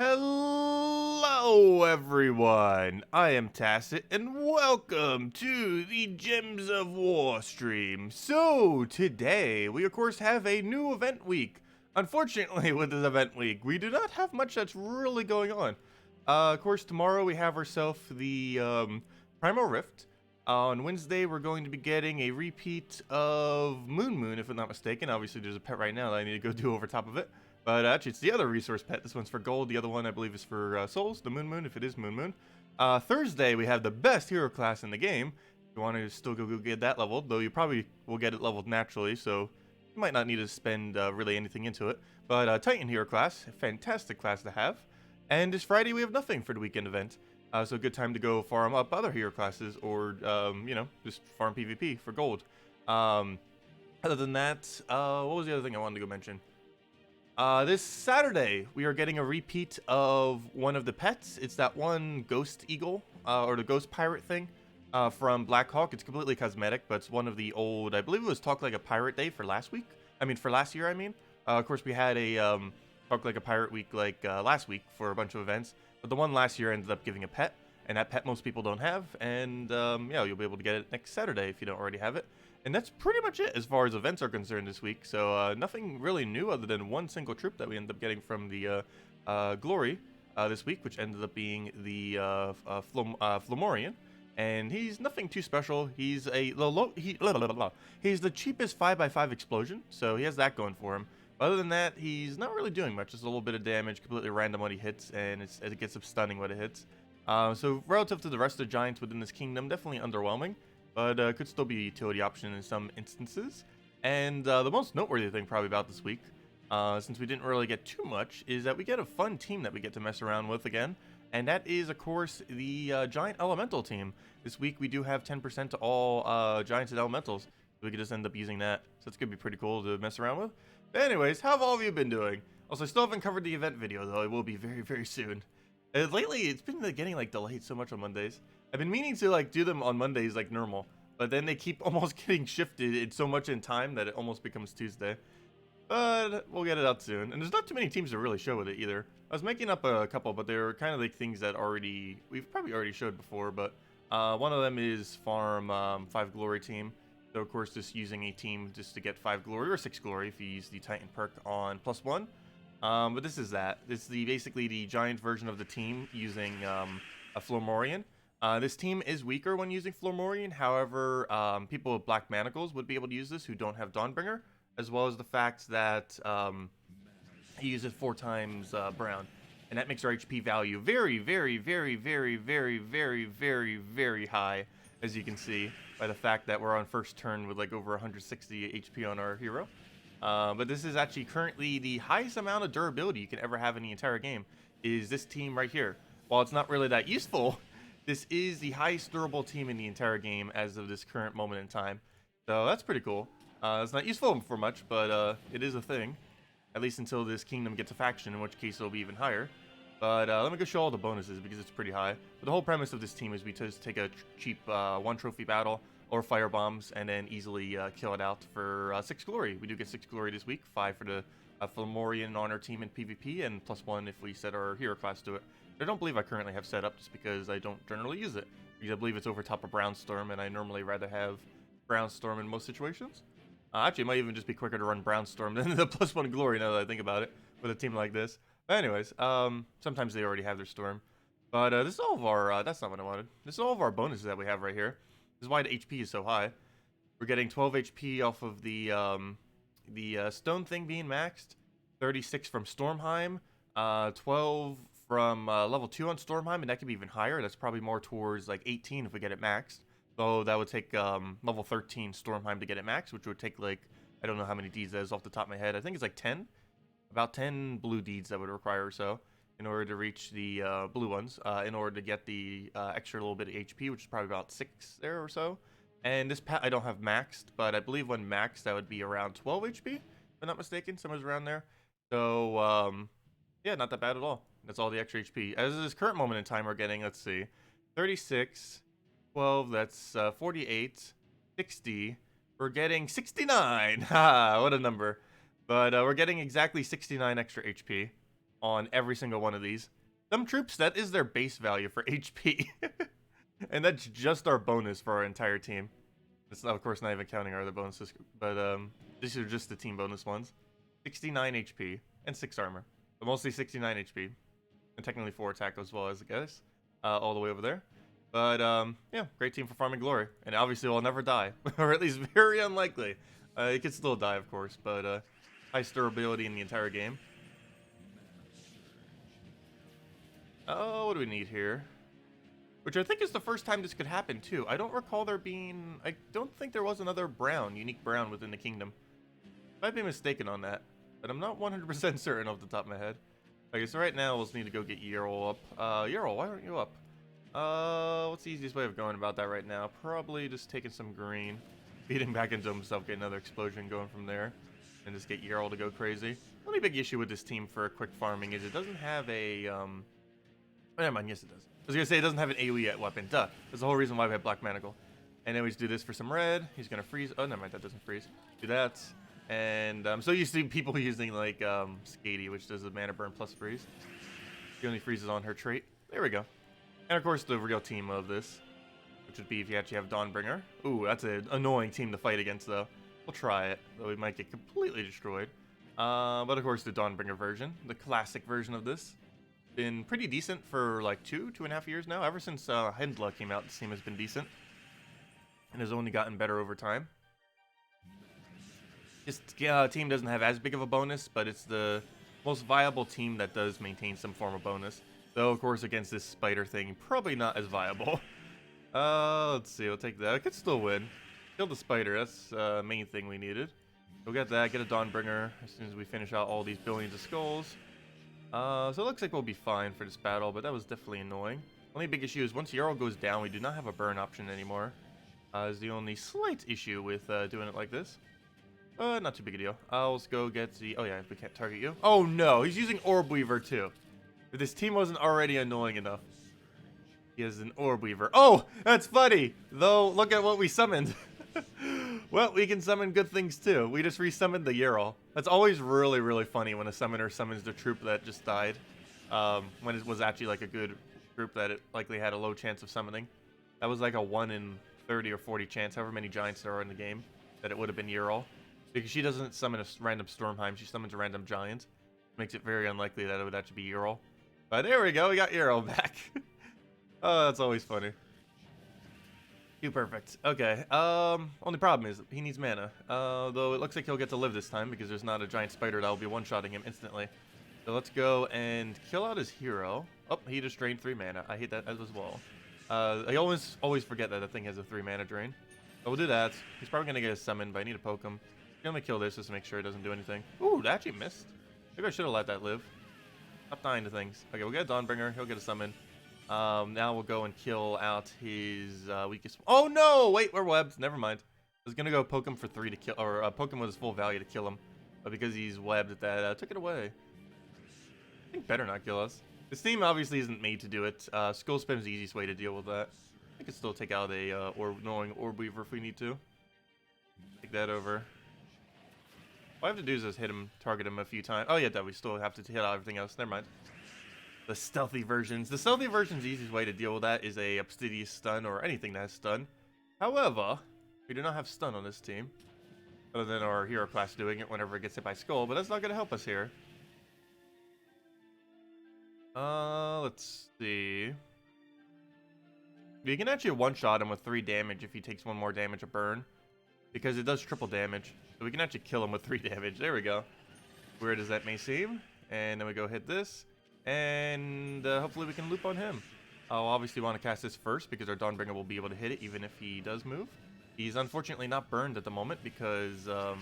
Hello everyone, I am Tacet and welcome to the Gems of War stream. So today we of course have a new event week. Unfortunately with this event week we do not have much that's really going on. Of course tomorrow we have ourselves the Primal Rift. On Wednesday we're going to be getting a repeat of Moon if I'm not mistaken. Obviously there's a pet right now that I need to go do over top of it. But actually, it's the other resource pet. This one's for gold. The other one, I believe, is for souls. The Moon, if it is Moon. Thursday, we have the best hero class in the game. If you want to still go get that leveled, though you probably will get it leveled naturally, so you might not need to spend really anything into it. But Titan hero class, a fantastic class to have. And this Friday, we have nothing for the weekend event. So good time to go farm up other hero classes or, you know, just farm PvP for gold. Other than that, what was the other thing I wanted to go mention? This Saturday, we are getting a repeat of one of the pets. It's that one ghost eagle, or the ghost pirate thing, from Black Hawk. It's completely cosmetic, but it's one of the old, I believe it was Talk Like a Pirate Day for last week. For last year, I mean. Of course, we had a, Talk Like a Pirate week, like, last week for a bunch of events. But the one last year ended up giving a pet, and that pet most people don't have. And, yeah, you'll be able to get it next Saturday if you don't already have it. And that's pretty much it as far as events are concerned this week. So nothing really new other than one single troop that we ended up getting from the Glory this week, which ended up being the Flamorian. And he's nothing too special. He's he's the cheapest 5x5 explosion, so he has that going for him. Other than that, he's not really doing much. Just a little bit of damage, completely random when he hits, and it gets stunning when it hits. So relative to the rest of the giants within this kingdom, definitely underwhelming. But could still be a utility option in some instances. And the most noteworthy thing probably about this week, since we didn't really get too much, is that we get a fun team that we get to mess around with again. And that is, of course, the Giant Elemental team. This week we do have 10% to all Giants and Elementals. We could just end up using that. So it's going to be pretty cool to mess around with. But anyways, how have all of you been doing? Also, I still haven't covered the event video, though. It will be very, very soon. Lately, it's been getting delayed so much on Mondays. I've been meaning to do them on Mondays like normal, but then they keep almost getting shifted so much in time that it almost becomes Tuesday. But we'll get it out soon, and there's not too many teams to really show with it either. I was making up a couple, but they're kind of like things that we've probably already showed before. But one of them is farm 5 glory team. So of course, just using a team just to get 5 glory or 6 glory if you use the Titan perk on +1. But this is that. This is basically the giant version of the team using a Flamorian. This team is weaker when using Flamorian. However, people with black manacles would be able to use this who don't have Dawnbringer, as well as the fact that he uses 4 times brown. And that makes our HP value very, very, very, very, very, very, very, very high, as you can see, by the fact that we're on first turn with over 160 HP on our hero. But this is actually currently the highest amount of durability you can ever have in the entire game, is this team right here. While it's not really that useful, this is the highest durable team in the entire game as of this current moment in time. So that's pretty cool. It's not useful for much, but it is a thing. At least until this kingdom gets a faction, in which case it'll be even higher. But let me go show all the bonuses because it's pretty high. But the whole premise of this team is we just take a cheap 1 trophy battle or fire bombs and then easily kill it out for 6 glory. We do get 6 glory this week, 5 for the Flamorian on our team in PvP, and +1 if we set our hero class to it. I don't believe I currently have set up just because I don't generally use it. Because I believe it's over top of Brownstorm, and I normally rather have Brownstorm in most situations. Actually, it might even just be quicker to run Brownstorm than the +1 glory now that I think about it with a team like this. But anyways, sometimes they already have their Storm. But this is all of our, that's not what I wanted. This is all of our bonuses that we have right here. This is why the HP is so high. We're getting 12 HP off of the stone thing being maxed, 36 from Stormheim, 12 from level 2 on Stormheim, and that could be even higher. That's probably more towards 18 if we get it maxed. Though that would take level 13 Stormheim to get it maxed, which would take I don't know how many deeds that is off the top of my head. I think it's 10. About 10 blue deeds that would require or so in order to reach the blue ones, in order to get the extra little bit of HP, which is probably about 6 there or so. And this pet I don't have maxed, but I believe when maxed that would be around 12 HP, if I'm not mistaken, somewhere around there. So yeah, not that bad at all. That's all the extra HP. As of this current moment in time, we're getting, let's see, 36, 12, that's 48, 60. We're getting 69. Ha, what a number. But we're getting exactly 69 extra HP on every single one of these. Some troops, that is their base value for HP. And that's just our bonus for our entire team. It's, of course, not even counting our other bonuses, but these are just the team bonus ones. 69 HP and 6 armor, but mostly 69 HP. And technically 4 attack as well, as I guess, all the way over there. But, yeah, great team for farming glory. And obviously will never die, or at least very unlikely. It could still die, of course, but highest durability in the entire game. Oh, what do we need here? Which I think is the first time this could happen, too. I don't recall there being... I don't think there was another brown, unique brown within the kingdom. I might be mistaken on that, but I'm not 100% certain off the top of my head. Okay, so right now we'll just need to go get Yerol up. Yerol, why aren't you up? What's the easiest way of going about that right now? Probably just taking some green, feeding back into himself, get another explosion going from there, and just get Yerol to go crazy. The only big issue with this team for quick farming is it doesn't have a, oh, never mind, yes it does. I was gonna say it doesn't have an AoE weapon, duh. That's the whole reason why we have Black Manacle. And then we just do this for some red, he's gonna freeze, oh never mind, that doesn't freeze. Do that, and so you see people using like, Skady, which does a mana burn plus freeze. She only freezes on her trait, there we go. And of course the real team of this, which would be if you actually have Dawnbringer. Ooh, that's an annoying team to fight against though. We'll try it, though we might get completely destroyed. But of course the Dawnbringer version, the classic version of this, been pretty decent for like 2.5 years now. Ever since Andjel came out, this team has been decent. And has only gotten better over time. This team doesn't have as big of a bonus, but it's the most viable team that does maintain some form of bonus. Though, of course, against this spider thing, probably not as viable. Let's see, we'll take that. I could still win. Kill the spider, that's the main thing we needed. We'll get that, get a Dawnbringer as soon as we finish out all these billions of skulls. So it looks like we'll be fine for this battle, but that was definitely annoying. Only big issue is once Yerol goes down, we do not have a burn option anymore. Is the only slight issue with doing it like this. Not too big a deal. Let's go get the... Oh yeah, we can't target you. Oh no, he's using Orb Weaver too. If this team wasn't already annoying enough. He has an Orb Weaver. Oh, that's funny! Though, look at what we summoned. Well, we can summon good things too. We just resummoned the Yerol. That's always really, really funny when a summoner summons the troop that just died. When it was actually like a good group that it likely had a low chance of summoning. That was like a 1 in 30 or 40 chance, however many giants there are in the game, that it would have been Yerol. Because she doesn't summon a random Stormheim, she summons a random giant. Makes it very unlikely that it would actually be Yerol. But there we go, we got Yerol back. Oh, that's always funny. Too perfect. Okay, only problem is he needs mana. Though it looks like he'll get to live this time because there's not a giant spider that will be one-shotting him instantly. So let's go and kill out his hero. Oh, he just drained 3 mana. I hate that as well. I always forget that the thing has a 3 mana drain. So we'll do that. He's probably gonna get a summon, but I need to poke him. I'm gonna kill this just to make sure it doesn't do anything. Ooh, that actually missed. Maybe I should have let that live. Stop dying to things. Okay, we'll get a Dawnbringer. He'll get a summon. Now we'll go and kill out his weakest. Oh no! Wait, we're webbed. Never mind. I was gonna go poke him for 3 to kill, or poke him with his full value to kill him, but because he's webbed, that took it away. I think better not kill us. This team obviously isn't made to do it. Skull Spam is the easiest way to deal with that. I could still take out a knowing Orb Weaver if we need to. Take that over. All I have to do is just hit him, target him a few times. Oh yeah, that we still have to hit out everything else. Never mind. The stealthy versions. The stealthy versions, the easiest way to deal with that is a Obsidious stun or anything that has stun. However, we do not have stun on this team. Other than our hero class doing it whenever it gets hit by Skull, but that's not going to help us here. Let's see. You can actually one-shot him with 3 damage if he takes 1 more damage a burn. Because it does triple damage. So we can actually kill him with 3 damage. There we go. Weird as that may seem. And then we go hit this. And hopefully we can loop on him. I'll obviously want to cast this first because our Dawnbringer will be able to hit it even if he does move. He's unfortunately not burned at the moment because of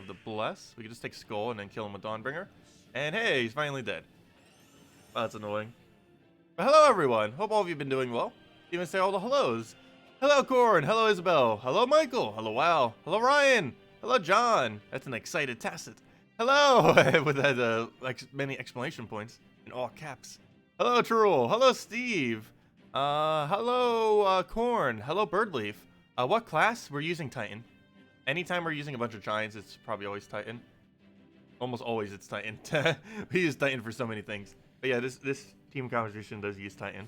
the Bless. We can just take Skull and then kill him with Dawnbringer. And hey, he's finally dead. Oh, that's annoying. But hello everyone. Hope all of you have been doing well. Even say all the hellos. Hello Corn. Hello Isabel. Hello Michael. Hello Wow. Hello Ryan. Hello John. That's an excited Tacet. Hello with that many exclamation points in all caps. Hello Trul. Hello Steve. Hello Corn. Hello Birdleaf. What class? We're using Titan. Anytime we're using a bunch of giants, it's probably always Titan. Almost always it's Titan. We use Titan for so many things. But yeah, this team composition does use Titan.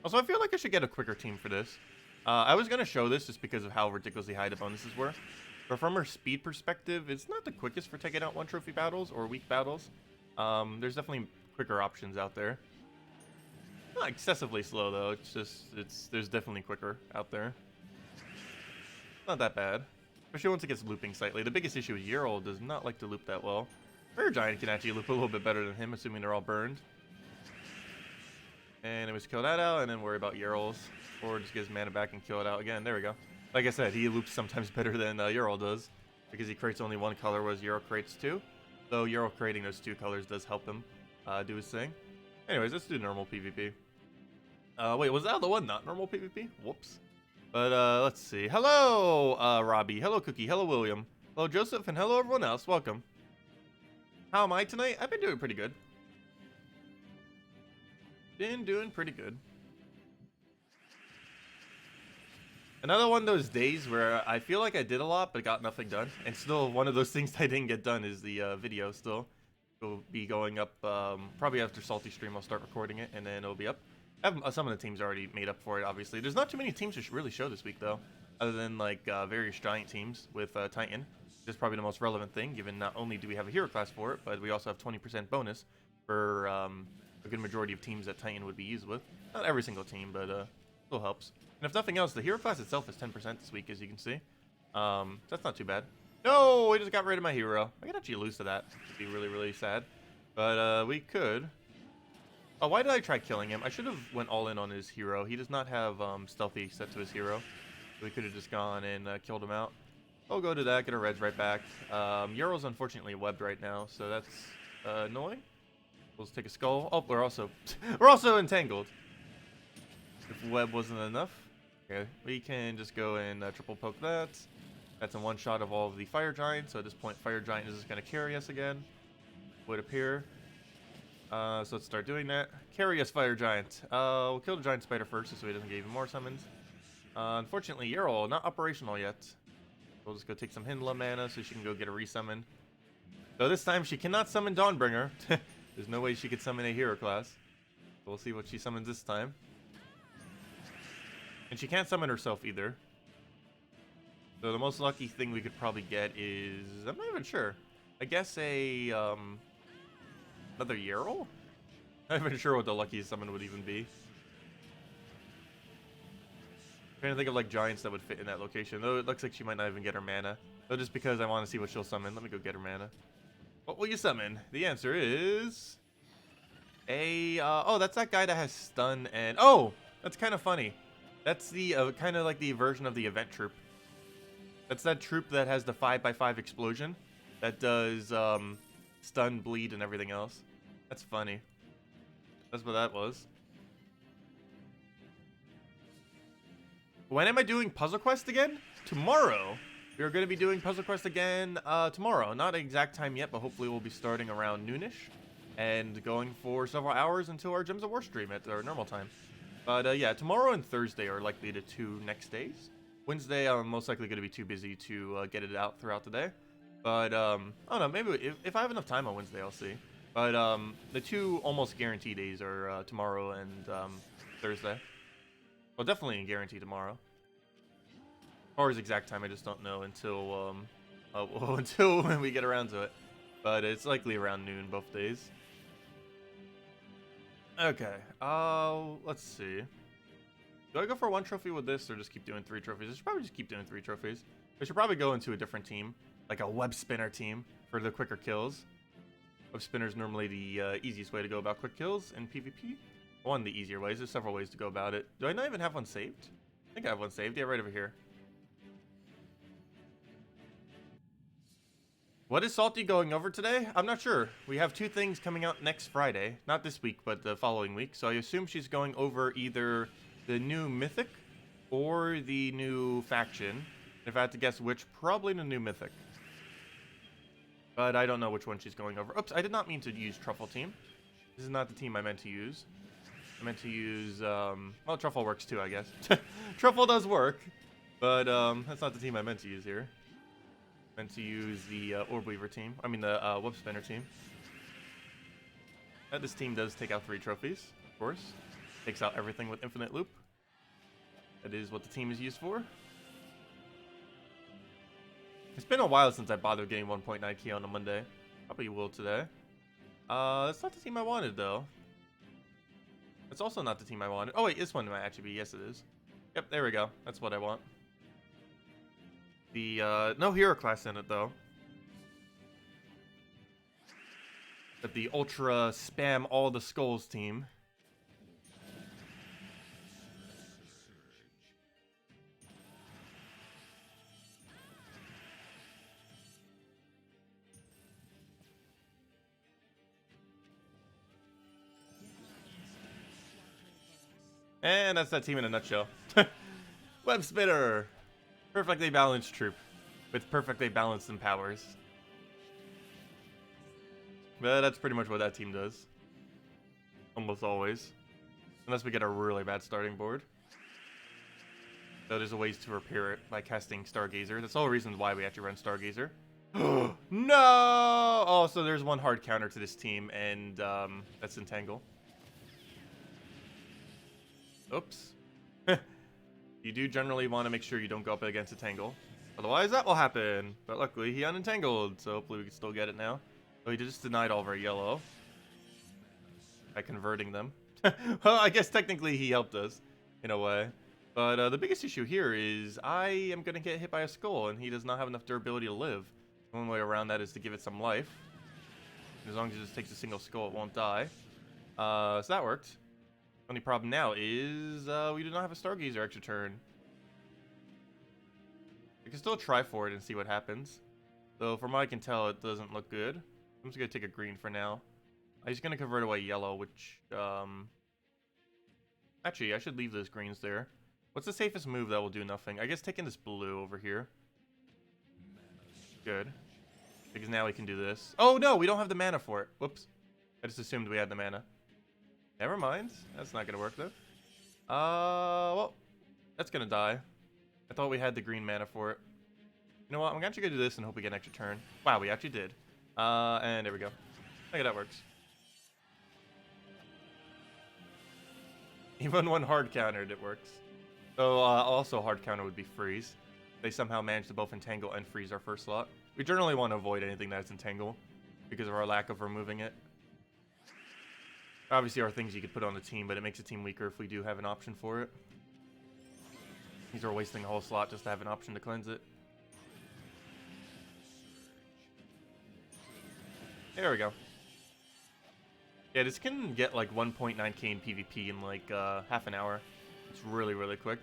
Also, I feel like I should get a quicker team for this. I was going to show this just because of how ridiculously high the bonuses were. But from a speed perspective, it's not the quickest for taking out 1-trophy battles or weak battles. There's definitely quicker options out there. Not excessively slow, though. It's just, there's definitely quicker out there. Not that bad. Especially once it gets looping slightly. The biggest issue is Yerol does not like to loop that well. Fire Giant can actually loop a little bit better than him, assuming they're all burned. And it was kill that out, and then worry about Yerol's. Or just get his mana back and kill it out again. There we go. Like I said, he loops sometimes better than Yerol does. Because he creates only one color, whereas Yerol creates two. So Yerol creating those two colors does help him do his thing. Anyways, let's do normal PvP. Wait, was that the one not normal PvP? Whoops. But let's see. Hello, Robbie. Hello, Cookie. Hello, William. Hello, Joseph. And hello, everyone else. Welcome. How am I tonight? I've been doing pretty good. Been doing pretty good. Another one of those days where I feel like I did a lot but got nothing done. And still, one of those things I didn't get done is the video still. It'll be going up probably after Salty stream. I'll start recording it and then it'll be up. I have some of the teams already made up for it, obviously. There's not too many teams to really show this week, though. Other than, like, various giant teams with Titan. Which is probably the most relevant thing, given not only do we have a hero class for it, but we also have 20% bonus for a good majority of teams that Titan would be used with. Not every single team, but still helps. And if nothing else, the hero class itself is 10% this week, as you can see. So that's not too bad. No, we just got rid of my hero. I could actually lose to that. It'd be really, really sad. But we could. Oh, why did I try killing him? I should have went all in on his hero. He does not have stealthy set to his hero. So we could have just gone and killed him out. I'll go to that, get our reds right back. Eurol's unfortunately webbed right now, so that's annoying. We'll just take a skull. Oh, we're also entangled. If web wasn't enough. Okay, we can just go and triple poke that. That's in one shot of all of the fire giants. So at this point, fire giant is just going to carry us again. Would appear. So let's start doing that. Carry us, fire giant. We'll kill the giant spider first so he doesn't get even more summons. Unfortunately, Yerol not operational yet. We'll just go take some Hindla mana so she can go get a resummon. So this time she cannot summon Dawnbringer. There's no way she could summon a hero class. We'll see what she summons this time. And she can't summon herself either. So the most lucky thing we could probably get is... I'm not even sure. I guess a... another Yerol? I'm not even sure what the luckiest summon would even be. Trying to think of like giants that would fit in that location. Though it looks like she might not even get her mana. So just because I want to see what she'll summon, let me go get her mana. What will you summon? The answer is a oh, that's that guy that has stun and oh, that's kind of funny. That's the kind of like the version of the event troop. That's that troop that has the 5x5 explosion that does stun, bleed, and everything else. That's funny. That's what that was. When am I doing Puzzle Quest again? Tomorrow. We are going to be doing Puzzle Quest again tomorrow. Not an exact time yet, but hopefully we'll be starting around noonish and going for several hours until our Gems of War stream at our normal time. But yeah, tomorrow and Thursday are likely the two next days. Wednesday, I'm most likely going to be too busy to get it out throughout the day. But I don't know, maybe if I have enough time on Wednesday, I'll see. But the two almost guaranteed days are tomorrow and Thursday. Well, definitely a guarantee tomorrow. As far as exact time, I just don't know until until when we get around to it. But it's likely around noon both days. Okay. Let's see. Do I go for 1 trophy with this or just keep doing 3 trophies? I should probably just keep doing 3 trophies. I should probably go into a different team, like a Webspinner team for the quicker kills. Webspinner is normally the easiest way to go about quick kills in PvP. One of the easier ways. There's several ways to go about it. Do I not even have one saved? I think I have one saved. Yeah, right over here. What is Salty going over today? I'm not sure. We have 2 things coming out next Friday. Not this week, but the following week. So I assume she's going over either the new Mythic or the new Faction. If I had to guess which, probably the new Mythic. But I don't know which one she's going over. Oops, I did not mean to use Truffle Team. This is not the team I meant to use. I meant to use, well, Truffle works too, I guess. Truffle does work, but that's not the team I meant to use here. Meant to use the Orb Weaver team. I mean the Webspinner team. This team does take out 3 trophies, of course. Takes out everything with infinite loop. That is what the team is used for. It's been a while since I bothered getting 1.9 key on a Monday. Probably will today. That's not the team I wanted though. It's also not the team I wanted. Oh wait, this one might actually be. Yes, it is. Yep, there we go. That's what I want. The no hero class in it though. But the ultra spam all the skulls team. And that's that team in a nutshell. Webspinner! Perfectly balanced troop. With perfectly balanced empowers. But that's pretty much what that team does. Almost always. Unless we get a really bad starting board. So there's ways to repair it by casting Stargazer. That's the whole reason why we actually run Stargazer. No! Oh, so there's one hard counter to this team, and that's Entangle. Oops. You do generally want to make sure you don't go up against a Tangle. Otherwise, that will happen. But luckily, he unentangled, so hopefully we can still get it now. So he just denied all of our yellow. By converting them. Well, I guess technically he helped us, in a way. But the biggest issue here is I am going to get hit by a skull, and he does not have enough durability to live. The only way around that is to give it some life. As long as it just takes a single skull, it won't die. So that worked. Only problem now is we do not have a Stargazer extra turn. We can still try for it and see what happens. Though from what I can tell, it doesn't look good. I'm just going to take a green for now. He's going to convert away yellow, which... Actually, I should leave those greens there. What's the safest move that will do nothing? I guess taking this blue over here. Good. Because now we can do this. Oh, no! We don't have the mana for it. Whoops. I just assumed we had the mana. Never mind. That's not going to work, though. Well, that's going to die. I thought we had the green mana for it. You know what? I'm actually going to do this and hope we get an extra turn. Wow, we actually did. And there we go. I think that works. Even when hard countered, it works. So, also hard counter would be freeze. They somehow managed to both entangle and freeze our first slot. We generally want to avoid anything that's entangle because of our lack of removing it. Obviously, there are things you could put on the team, but it makes the team weaker if we do have an option for it. These are wasting a whole slot just to have an option to cleanse it. There we go. Yeah, this can get like 1.9k in PvP in like half an hour. It's really, really quick.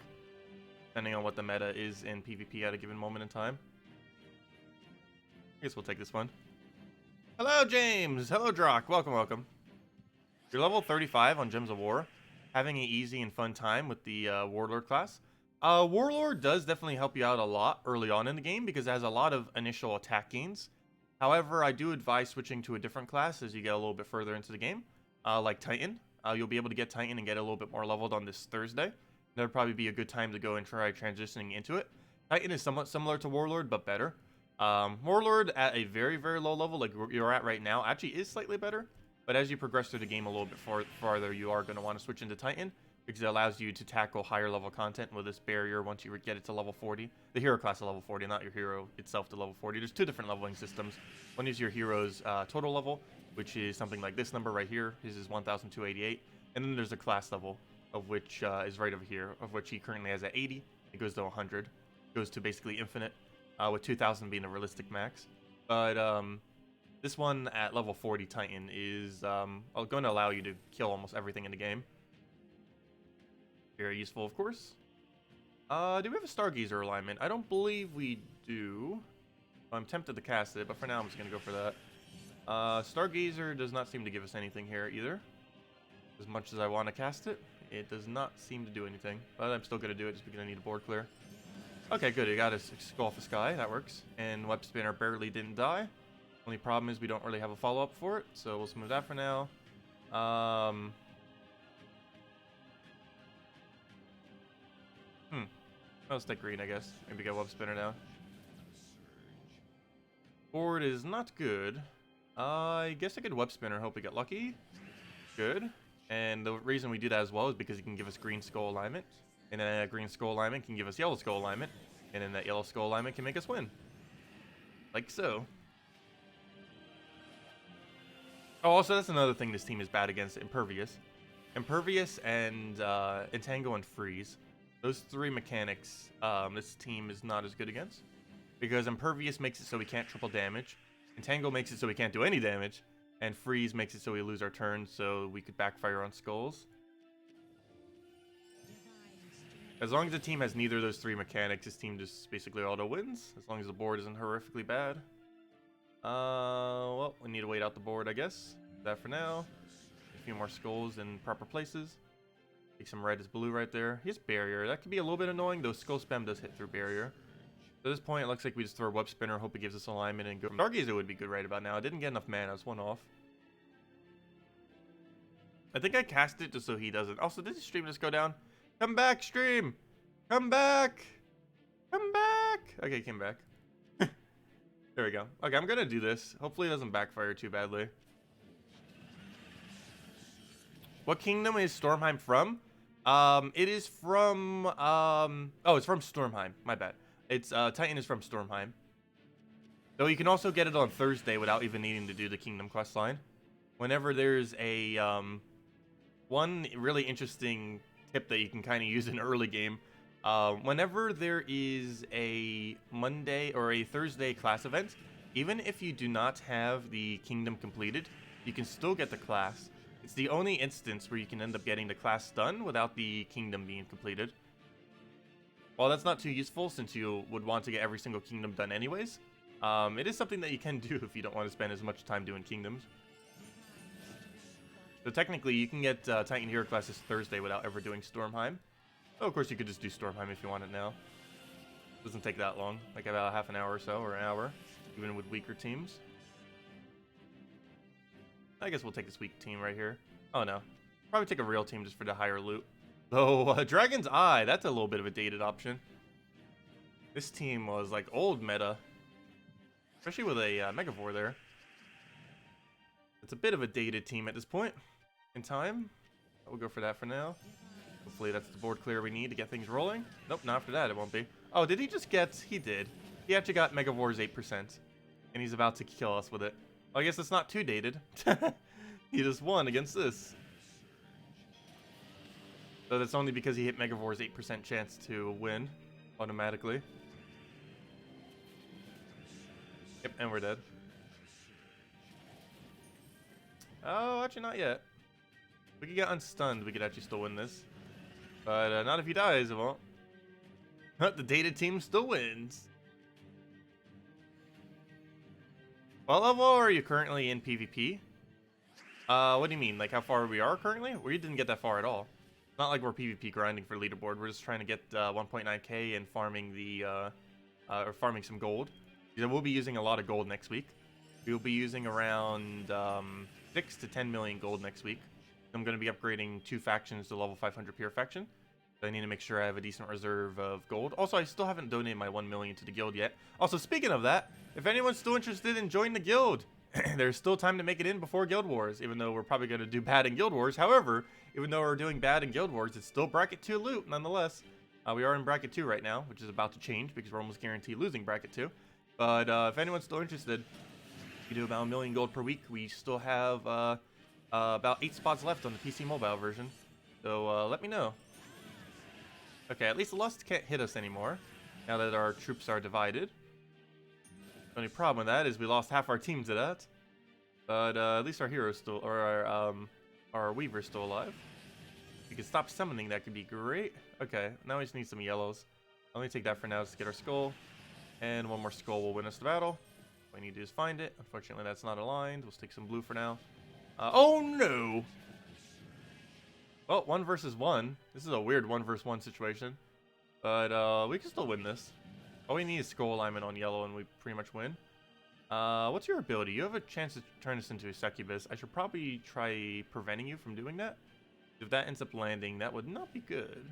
Depending on what the meta is in PvP at a given moment in time. I guess we'll take this one. Hello, James! Hello, Drock! Welcome, welcome. You're level 35 on Gems of War. Having an easy and fun time with the Warlord class. Warlord does definitely help you out a lot early on in the game because it has a lot of initial attack gains. However, I do advise switching to a different class as you get a little bit further into the game. Like Titan. You'll be able to get Titan and get a little bit more leveled on this Thursday. That would probably be a good time to go and try transitioning into it. Titan is somewhat similar to Warlord, but better. Warlord at a very, very low level, like you're at right now, actually is slightly better. But as you progress through the game a little bit farther, you are going to want to switch into Titan. Because it allows you to tackle higher level content with this barrier once you get it to level 40. The hero class to level 40, not your hero itself to level 40. There's two different leveling systems. One is your hero's total level, which is something like this number right here. His is 1,288. And then there's a class level, of which is right over here, of which he currently has at 80. It goes to 100. It goes to basically infinite, with 2,000 being a realistic max. But this one at level 40 Titan is going to allow you to kill almost everything in the game. Very useful, of course. Do we have a Stargazer alignment? I don't believe we do. I'm tempted to cast it, but for now I'm just going to go for that. Stargazer does not seem to give us anything here either. As much as I want to cast it, it does not seem to do anything. But I'm still going to do it just because I need a board clear. Okay, good. It got us Skull for Sky. That works. And Webspinner barely didn't die. Only problem is we don't really have a follow-up for it, so we'll smooth that for now. I'll stick green, I guess. Maybe get Webspinner now. Board is not good. I guess I could Webspinner, hope we get lucky. Good. And the reason we do that as well is because it can give us green skull alignment. And then that green skull alignment can give us yellow skull alignment. And then that yellow skull alignment can make us win. Like so. Oh, also that's another thing this team is bad against, Impervious. Impervious and Entangle and Freeze. Those three mechanics this team is not as good against. Because Impervious makes it so we can't triple damage. Entangle makes it so we can't do any damage. And Freeze makes it so we lose our turn, so we could backfire on skulls. As long as the team has neither of those three mechanics, this team just basically auto wins. As long as the board isn't horrifically bad. Well, we need to wait out the board, I guess. That for now. A few more skulls in proper places. Take some red as blue right there. Here's barrier. That could be a little bit annoying, though skull spam does hit through barrier. At this point, it looks like we just throw a Webspinner, hope it gives us alignment, and go. Stargazer would be good right about now. I didn't get enough mana. I was one off. I think I cast it just so he doesn't. Also, did the stream just go down? Come back, stream! Come back! Come back! Okay, came back. There we go. Okay, I'm gonna do this. Hopefully it doesn't backfire too badly. What kingdom is Stormheim from? It is from, oh, it's from Stormheim. My bad. It's, Titan is from Stormheim. Though you can also get it on Thursday without even needing to do the kingdom quest line. Whenever there's a, one really interesting tip that you can kind of use in early game. Whenever there is a Monday or a Thursday class event, even if you do not have the kingdom completed, you can still get the class. It's the only instance where you can end up getting the class done without the kingdom being completed. While that's not too useful since you would want to get every single kingdom done anyways, it is something that you can do if you don't want to spend as much time doing kingdoms. So technically, you can get Titan Hero classes Thursday without ever doing Stormheim. Oh, of course, you could just do Stormheim if you want it now. Doesn't take that long, like about half an hour or so, or an hour, even with weaker teams. I guess we'll take this weak team right here. Oh no, probably take a real team just for the higher loot. Though, Dragon's Eye, that's a little bit of a dated option. This team was like old meta, especially with a Megavore there. It's a bit of a dated team at this point in time. We'll go for that for now. Hopefully that's the board clear we need to get things rolling. Nope, not after that, it won't be. Oh, did he just get... He did. He actually got Megavore's 8%. And he's about to kill us with it. Well, I guess it's not too dated. He just won against this. So that's only because he hit Megavore's 8% chance to win automatically. Yep, and we're dead. Oh, actually not yet. If we could get unstunned, we could actually still win this. But not if he dies, it won't. The dated team still wins. What level are you currently in PvP? What do you mean? Like how far we are currently? We didn't get that far at all. It's not like we're PvP grinding for leaderboard. We're just trying to get 1.9k and farming the or farming some gold. Because we'll be using a lot of gold next week. We'll be using around 6 to 10 million gold next week. I'm going to be upgrading 2 factions to level 500 pure faction. So I need to make sure I have a decent reserve of gold. Also, I still haven't donated my 1 million to the guild yet. Also, speaking of that, if anyone's still interested in joining the guild, there's still time to make it in before Guild Wars, even though we're probably going to do bad in Guild Wars. However, even though we're doing bad in Guild Wars, it's still Bracket 2 loot, nonetheless. We are in Bracket 2 right now, which is about to change because we're almost guaranteed losing Bracket 2. But if anyone's still interested, we do about 1 million gold per week. We still have about 8 spots left on the PC mobile version. So let me know. Okay, at least the Lust can't hit us anymore, now that our troops are divided. The only problem with that is we lost half our team to that. But at least our hero's still, or our Weaver's still alive. If we could stop summoning, that could be great. Okay, now we just need some yellows. Let me take that for now just to get our skull. And 1 more skull will win us the battle. All we need to do is find it. Unfortunately, that's not aligned. We'll stick some blue for now. Oh no! Well, 1 versus 1. This is a weird 1 versus 1 situation. But we can still win this. All we need is skull alignment on yellow and we pretty much win. What's your ability? You have a chance to turn this into a succubus. I should probably try preventing you from doing that. If that ends up landing, that would not be good.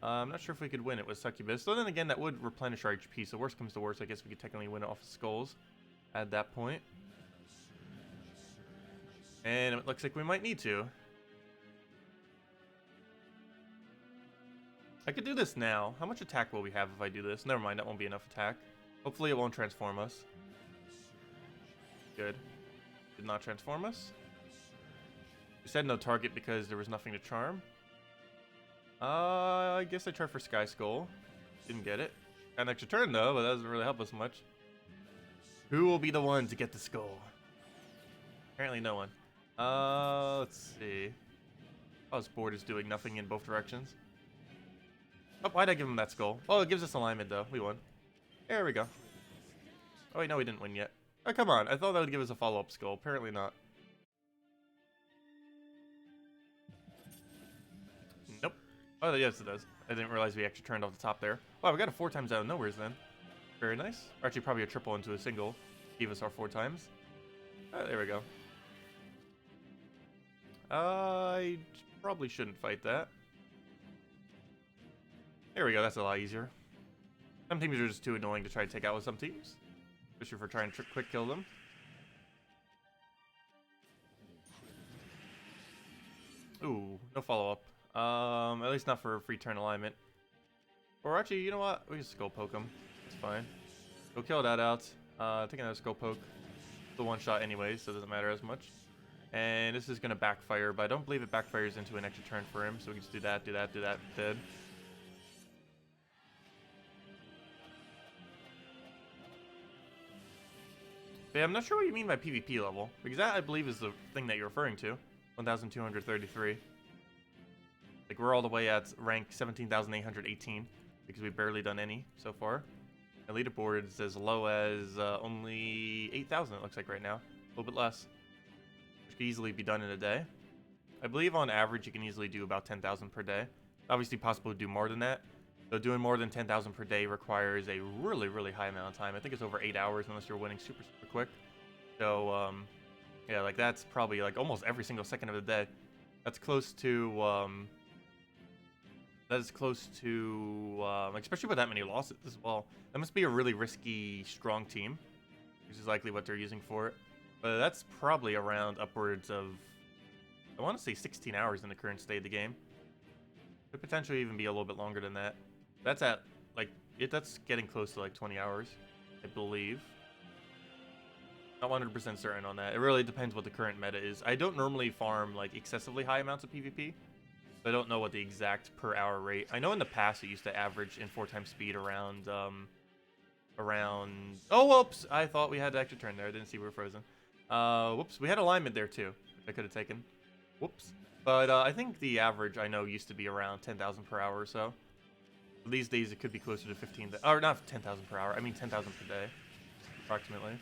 I'm not sure if we could win it with succubus. So then again, that would replenish our HP. So worst comes to worst, I guess we could technically win it off of skulls. at that point. And it looks like we might need to. I could do this now. How much attack will we have if I do this? Never mind, that won't be enough attack. Hopefully it won't transform us. Good. Did not transform us. We said no target because there was nothing to charm. I guess I tried for Sky Skull. Didn't get it. Got an extra turn though, but that doesn't really help us much. Who will be the one to get the skull? Apparently no one. Let's see. Oh, this board is doing nothing in both directions. Oh, why'd I give him that skull? Oh, it gives us alignment though. We won. There we go. Oh wait, no, we didn't win yet. Oh, come on. I thought that would give us a follow-up skull. Apparently not. Nope. Oh, yes, it does. I didn't realize we actually turned off the top there. Wow, we got a 4 times out of nowheres then. Very nice. Or actually, probably a triple into a single. Gave us our 4 times. There we go. I probably shouldn't fight that. There we go. That's a lot easier. Some teams are just too annoying to try to take out with some teams. Especially for trying to quick kill them. Ooh, no follow-up. At least not for free turn alignment. Or actually, you know what? We can skull poke him. It's fine. Go kill that out. Take another skull poke. The one shot anyway, so it doesn't matter as much. And this is gonna backfire, but I don't believe it backfires into an extra turn for him. So we can just do that, dead. But yeah, I'm not sure what you mean by PvP level, because that I believe is the thing that you're referring to. 1,233. Like we're all the way at rank 17,818 because we've barely done any so far. And leaderboard is as low as only 8,000 it looks like right now. A little bit less. Which could easily be done in a day. I believe on average you can easily do about 10,000 per day. Obviously possible to do more than that. So doing more than 10,000 per day requires a really, really high amount of time. I think it's over 8 hours unless you're winning super, super quick. So, yeah, like that's probably like almost every single second of the day. That's close to, like, especially with that many losses as well. That must be a really risky, strong team, which is likely what they're using for it. But that's probably around upwards of, I want to say 16 hours in the current state of the game. Could potentially even be a little bit longer than that. That's at, like, that's getting close to like 20 hours, I believe. Not 100% certain on that. It really depends what the current meta is. I don't normally farm like excessively high amounts of PvP. So I don't know what the exact per hour rate. I know in the past it used to average in 4 times speed around, oh, whoops! I thought we had the extra turn there. I didn't see we were frozen. Whoops, we had alignment there too. I could have taken. Whoops. But I think the average I know used to be around 10,000 per hour or so. These days it could be closer to 15, or not 10,000 per hour. I mean 10,000 per day, approximately.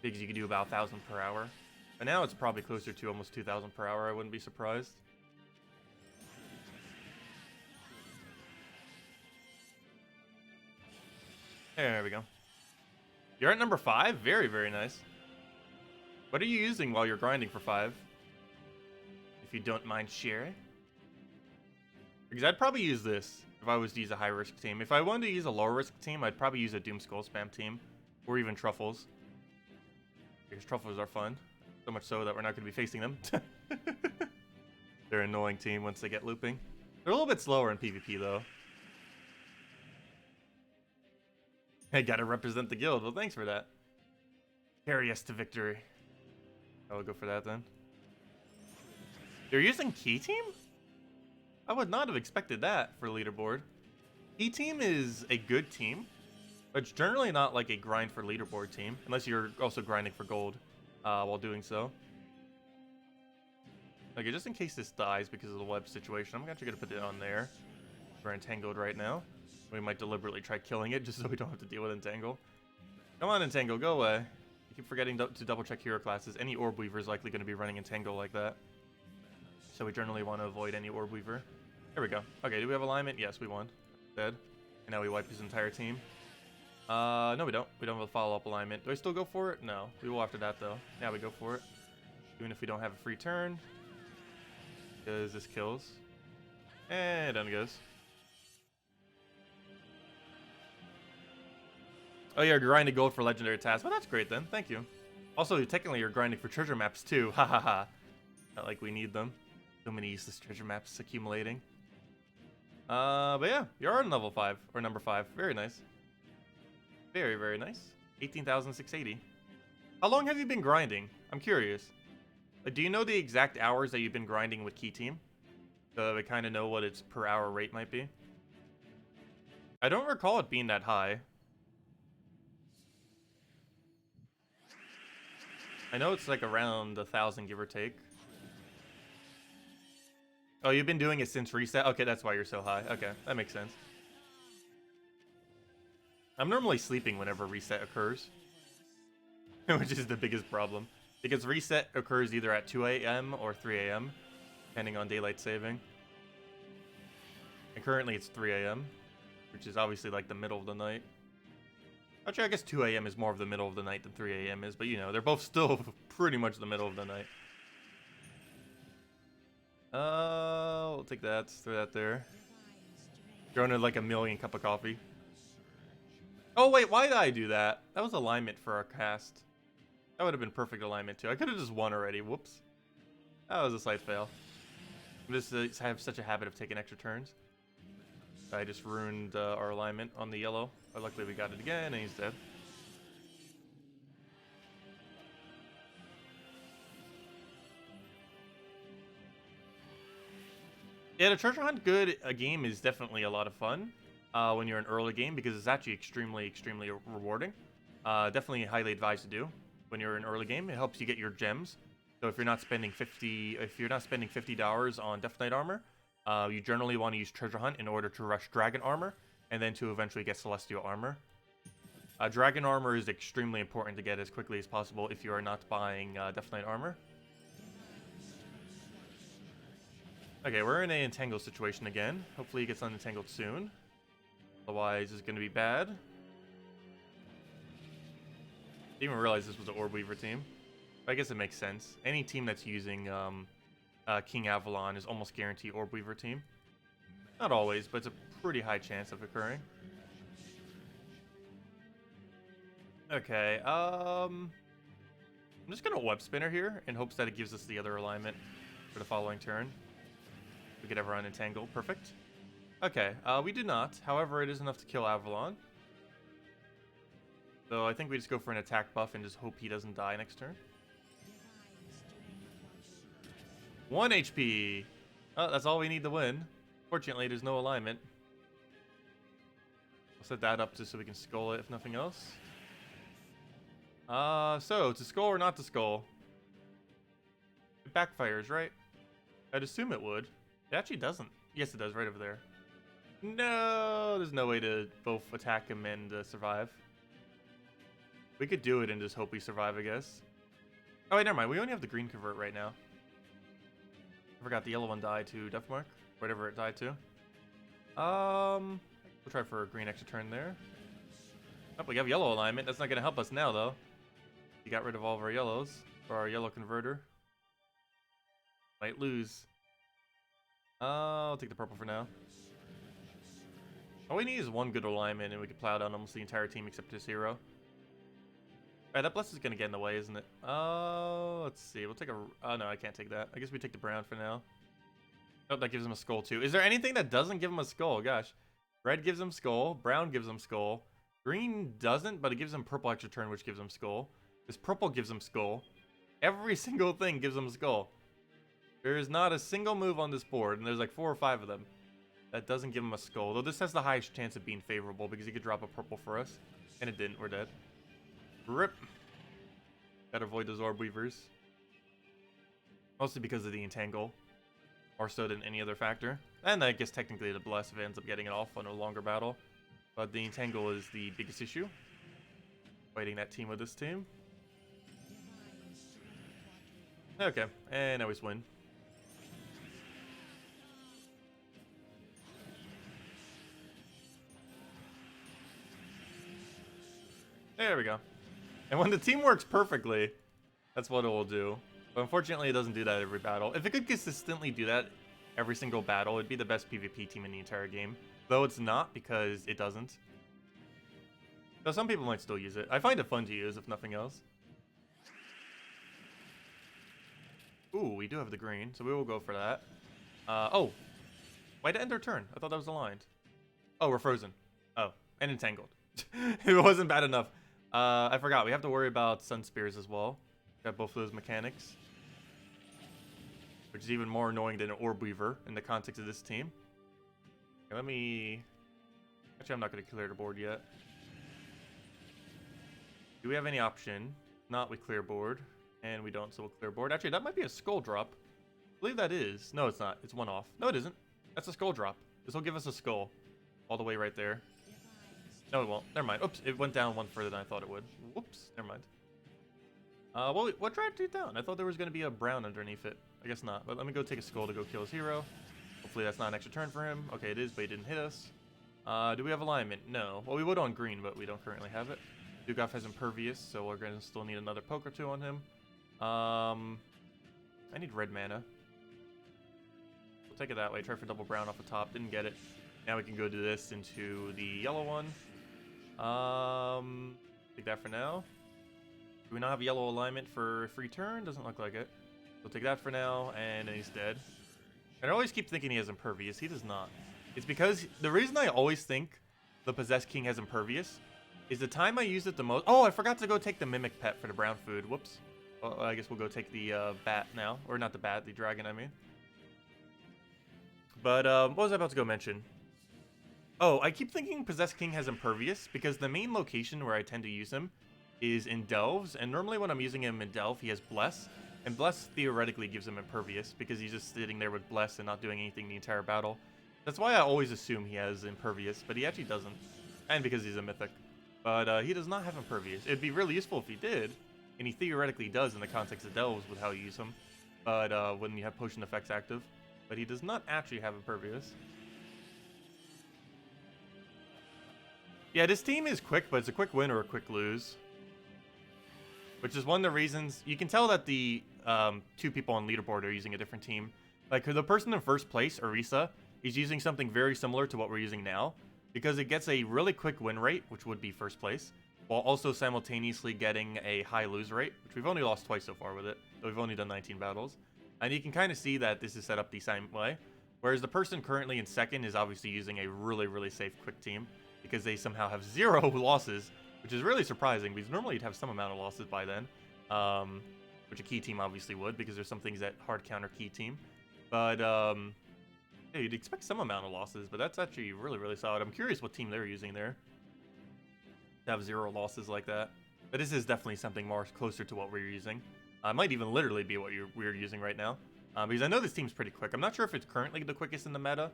Because you could do about 1,000 per hour. But now it's probably closer to almost 2,000 per hour. I wouldn't be surprised. There we go. You're at number 5? Very, very nice. What are you using while you're grinding for 5? If you don't mind sharing. Because I'd probably use this if I was to use a high-risk team. If I wanted to use a low-risk team, I'd probably use a Doom Skull spam team. Or even Truffles. Because Truffles are fun. So much so that we're not going to be facing them. They're an annoying team once they get looping. They're a little bit slower in PvP, though. I gotta represent the guild. Well, thanks for that. Carry us to victory. I'll go for that then. You're using Key Team? I would not have expected that for leaderboard. Key Team is a good team, but it's generally not like a grind for leaderboard team, unless you're also grinding for gold while doing so. Okay, just in case this dies because of the web situation, I'm actually gonna put it on there. We're entangled right now. We might deliberately try killing it just so we don't have to deal with Entangle. Come on, Entangle, go away. You keep forgetting to double check hero classes. Any Orb Weaver is likely going to be running Entangle like that. So we generally want to avoid any Orb Weaver. There we go. Okay, do we have alignment? Yes, we won. Dead. And now we wipe his entire team. No, we don't. We don't have a follow-up alignment. Do I still go for it? No. We will after that, though. Now we go for it. Even if we don't have a free turn. Because this kills. And down it goes. Oh, you're grinding gold for legendary tasks. Well, that's great then. Thank you. Also, technically, you're grinding for treasure maps too. Ha ha ha. Not like we need them. So many useless treasure maps accumulating. But yeah, you're on level 5 or number 5. Very nice. Very, very nice. 18,680. How long have you been grinding? I'm curious. Do you know the exact hours that you've been grinding with Key Team? So that we kind of know what its per hour rate might be. I don't recall it being that high. I know it's like around 1,000, give or take. Oh, you've been doing it since reset? Okay, that's why you're so high. Okay, that makes sense. I'm normally sleeping whenever reset occurs. Which is the biggest problem. Because reset occurs either at 2 a.m. or 3 a.m. depending on daylight saving. And currently it's 3 a.m. which is obviously like the middle of the night. Actually, I guess 2 a.m. is more of the middle of the night than 3 a.m. is, but you know, they're both still pretty much the middle of the night. We'll take that, throw that there. Throwing in like a million cup of coffee. Oh wait, why did I do that? That was alignment for our cast. That would have been perfect alignment too. I could have just won already, whoops. That was a slight fail. I just have such a habit of taking extra turns. I just ruined our alignment on the yellow. But luckily we got it again and he's dead. Yeah, the treasure hunt game is definitely a lot of fun when you're in early game because it's actually extremely rewarding. Definitely highly advised to do when you're in early game. It helps you get your gems. So if you're not spending $50 on Death Knight armor, you generally want to use treasure hunt in order to rush dragon armor and then to eventually get celestial armor. Dragon armor is extremely important to get as quickly as possible if you are not buying Death Knight armor. Okay, we're in an entangle situation again. Hopefully he gets unentangled soon. Otherwise, it's going to be bad. Didn't even realize this was an Orb Weaver team. But I guess it makes sense. Any team that's using King Avalon is almost guaranteed Orb Weaver team. Not always, but it's a pretty high chance of occurring. Okay, I'm just going to Webspinner here in hopes that it gives us the other alignment for the following turn. We could ever unentangle. Perfect. Okay, we do not. However, it is enough to kill Avalon. So I think we just go for an attack buff and just hope he doesn't die next turn. 1 HP. Oh, that's all we need to win. Fortunately, there's no alignment. I'll set that up just so we can skull it, if nothing else. So, to skull or not to skull? It backfires, right? I'd assume it would. It actually doesn't. Yes, it does, right over there. No, there's no way to both attack him and survive. We could do it and just hope we survive, I guess. Oh, wait, never mind. We only have the green convert right now. I forgot the yellow one died to Deathmark. Whatever it died to. We'll try for a green extra turn there. Oh, we have yellow alignment. That's not going to help us now, though. We got rid of all of our yellows. For our yellow converter. Might lose. I'll take the purple for now. All we need is one good alignment and we can plow down almost the entire team except his hero. Alright, that bless is going to get in the way, isn't it? Let's see. We'll take a... Oh, no, I can't take that. I guess we take the brown for now. Oh, that gives him a skull, too. Is there anything that doesn't give him a skull? Gosh. Red gives him skull. Brown gives him skull. Green doesn't, but it gives him purple extra turn, which gives him skull. This purple gives him skull. Every single thing gives him skull. There is not a single move on this board, and there's like 4 or 5 of them, that doesn't give him a skull. Though this has the highest chance of being favorable because he could drop a purple for us. And it didn't. We're dead. RIP. Gotta avoid those Orb Weavers. Mostly because of the entangle. More so than any other factor. And I guess technically the bless if it ends up getting it off on a longer battle. But the entangle is the biggest issue. Fighting that team with this team. Okay. And now we just win. There we go. And when the team works perfectly, that's what it will do. But unfortunately, it doesn't do that every battle. If it could consistently do that every single battle, it'd be the best PvP team in the entire game. Though it's not, because it doesn't. So some people might still use it. I find it fun to use, if nothing else. Ooh, we do have the green, so we will go for that. Oh. Why'd it end our turn? I thought that was aligned. Oh, we're frozen. Oh, and entangled. It wasn't bad enough. I forgot. We have to worry about Sun Spears as well. Got both of those mechanics. Which is even more annoying than an Orb Weaver in the context of this team. Okay, let me... Actually, I'm not going to clear the board yet. Do we have any option? Not, we clear board. And we don't, so we'll clear board. Actually, that might be a skull drop. I believe that is. No, it's not. It's one off. No, it isn't. That's a skull drop. This will give us a skull. All the way right there. No, it won't. Never mind. Oops, it went down one further than I thought it would. Whoops, never mind. Well, what dragged it down? I thought there was going to be a brown underneath it. I guess not. But let me go take a skull to go kill his hero. Hopefully that's not an extra turn for him. Okay, it is, but he didn't hit us. Do we have alignment? No. Well, we would on green, but we don't currently have it. Dugov has impervious, so we're going to still need another poke or two on him. I need red mana. We'll take it that way. Try for double brown off the top. Didn't get it. Now we can go do this into the yellow one. Take that for now. Do we not have yellow alignment for a free turn? Doesn't look like it. We'll take that for now, and then he's dead. And I always keep thinking he has impervious. He does not. It's because the reason I always think the Possessed King has impervious is the time I use it the most. Oh, I forgot to go take the Mimic Pet for the brown food. Whoops. Well, I guess we'll go take the bat now. Or not the bat, the dragon, I mean. But what was I about to go mention? Oh, I keep thinking Possessed King has impervious because the main location where I tend to use him is in Delves. And normally when I'm using him in Delve, he has Bless. And Bless theoretically gives him impervious because he's just sitting there with Bless and not doing anything the entire battle. That's why I always assume he has impervious, but he actually doesn't. And because he's a mythic. But he does not have impervious. It'd be really useful if he did. And he theoretically does in the context of Delves with how you use him. But when you have potion effects active. But he does not actually have impervious. Yeah, this team is quick, but it's a quick win or a quick lose. Which is one of the reasons... You can tell that the two people on leaderboard are using a different team. Like, the person in first place, Orisa, is using something very similar to what we're using now. Because it gets a really quick win rate, which would be first place. While also simultaneously getting a high lose rate, which we've only lost twice so far with it. So we've only done 19 battles. And you can kind of see that this is set up the same way. Whereas the person currently in second is obviously using a really, really safe quick team. Because they somehow have 0 losses. Which is really surprising, because normally you'd have some amount of losses by then. Which a key team obviously would, because there's some things that hard counter key team. But, yeah, you'd expect some amount of losses, but that's actually really, really solid. I'm curious what team they're using there to have 0 losses like that. But this is definitely something more closer to what we're using. Might even literally be what we're using right now. Because I know this team's pretty quick. I'm not sure if it's currently the quickest in the meta.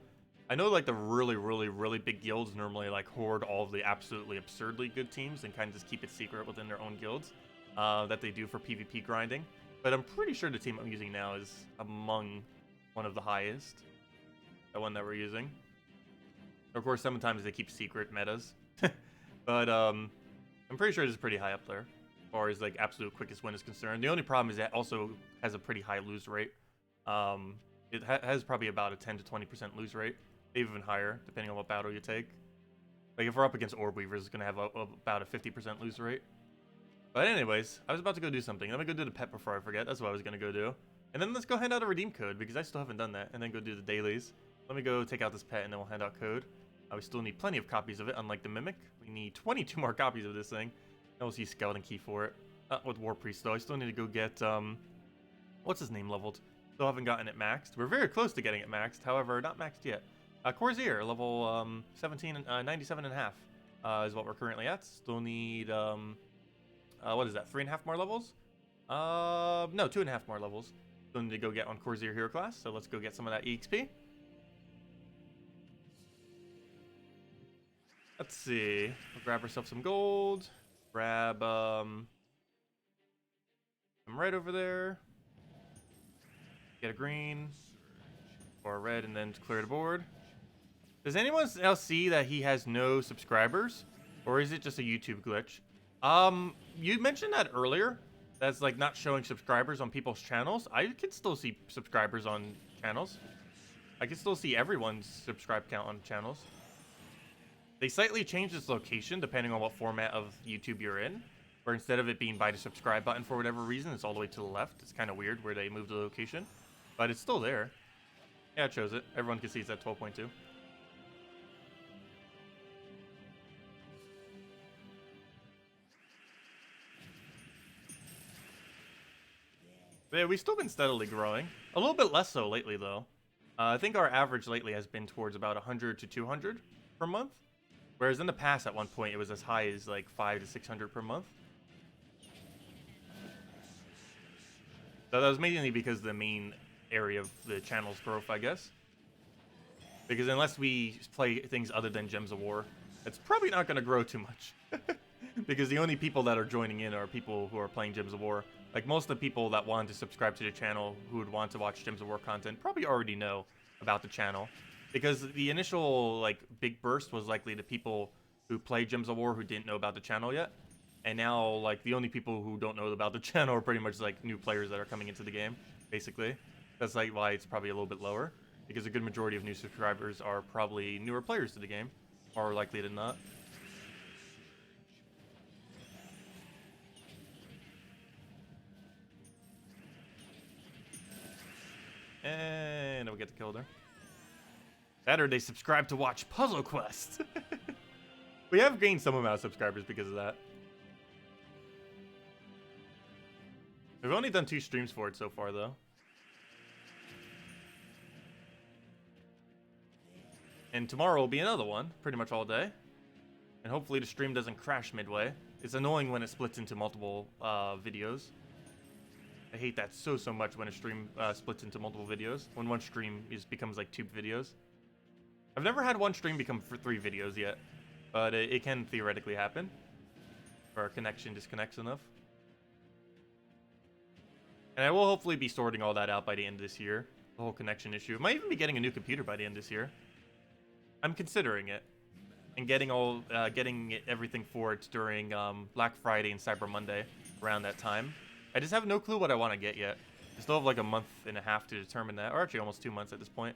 I know like the really, really, really big guilds normally like hoard all of the absolutely absurdly good teams and kind of just keep it secret within their own guilds that they do for PvP grinding. But I'm pretty sure the team I'm using now is among one of the highest. The one that we're using. Of course, sometimes they keep secret metas. But I'm pretty sure this is pretty high up there as far as like absolute quickest win is concerned. The only problem is that it also has a pretty high lose rate. It has probably about a 10 to 20% lose rate. Even higher, depending on what battle you take. Like, if we're up against Orb Weavers, it's going to have about a 50% lose rate. But anyways, I was about to go do something. Let me go do the pet before I forget. That's what I was going to go do. And then let's go hand out a redeem code, because I still haven't done that. And then go do the dailies. Let me go take out this pet, and then we'll hand out code. We still need plenty of copies of it, unlike the Mimic. We need 22 more copies of this thing. And we'll see Skeleton Key for it. Not with War Priest, though. I still need to go get, what's his name leveled? Still haven't gotten it maxed. We're very close to getting it maxed, however, not maxed yet. Corsair, level 97.5 is what we're currently at. Still need, what is that, 3.5 more levels? No, 2.5 more levels. Still need to go get on Corsair Hero Class, so let's go get some of that EXP. Let's see. We'll grab ourselves some gold. Grab, some red over there. Get a green. Or a red, and then clear the board. Does anyone else see that he has no subscribers? Or is it just a YouTube glitch? You mentioned that earlier. That's like not showing subscribers on people's channels. I can still see subscribers on channels. I can still see everyone's subscribe count on channels. They slightly changed its location depending on what format of YouTube you're in. Where instead of it being by the subscribe button for whatever reason, it's all the way to the left. It's kind of weird where they moved the location. But it's still there. Yeah, it shows it. Everyone can see it's at 12.2. Yeah, we've still been steadily growing. A little bit less so lately, though. I think our average lately has been towards about 100 to 200 per month. Whereas in the past, at one point, it was as high as like 500 to 600 per month. So that was mainly because of the main area of the channel's growth, I guess. Because unless we play things other than Gems of War, it's probably not going to grow too much. Because the only people that are joining in are people who are playing Gems of War. Like, most of the people that want to subscribe to the channel who would want to watch Gems of War content probably already know about the channel. Because the initial, like, big burst was likely the people who play Gems of War who didn't know about the channel yet. And now, like, the only people who don't know about the channel are pretty much, like, new players that are coming into the game, basically. That's, like, why it's probably a little bit lower. Because a good majority of new subscribers are probably newer players to the game, more likely than not. And we get to kill her. That or they subscribe to watch Puzzle Quest. We have gained some amount of subscribers because of that. We've only done 2 streams for it so far, though. And tomorrow will be another one, pretty much all day. And hopefully the stream doesn't crash midway. It's annoying when it splits into multiple videos. I hate that so much when a stream splits into multiple videos. When one stream becomes like 2 videos. I've never had one stream become for 3 videos yet. But it can theoretically happen. If our connection disconnects enough. And I will hopefully be sorting all that out by the end of this year. The whole connection issue. I might even be getting a new computer by the end of this year. I'm considering it. And getting everything for it during Black Friday and Cyber Monday. Around that time. I just have no clue what I want to get yet. I still have like a month and a half to determine that. Or actually almost 2 months at this point.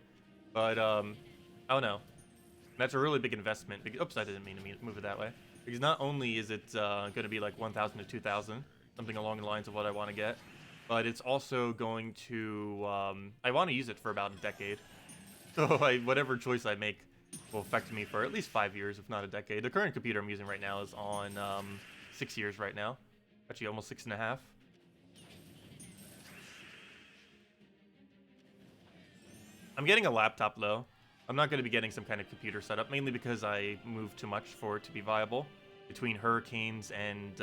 But, I don't know. That's a really big investment. Oops, I didn't mean to move it that way. Because not only is it going to be like 1,000 to 2,000. Something along the lines of what I want to get. But it's also going to... I want to use it for about a decade. So whatever choice I make will affect me for at least 5 years, if not a decade. The current computer I'm using right now is on 6 years right now. Actually, almost 6.5. I'm getting a laptop, though. I'm not going to be getting some kind of computer setup, mainly because I moved too much for it to be viable. Between hurricanes and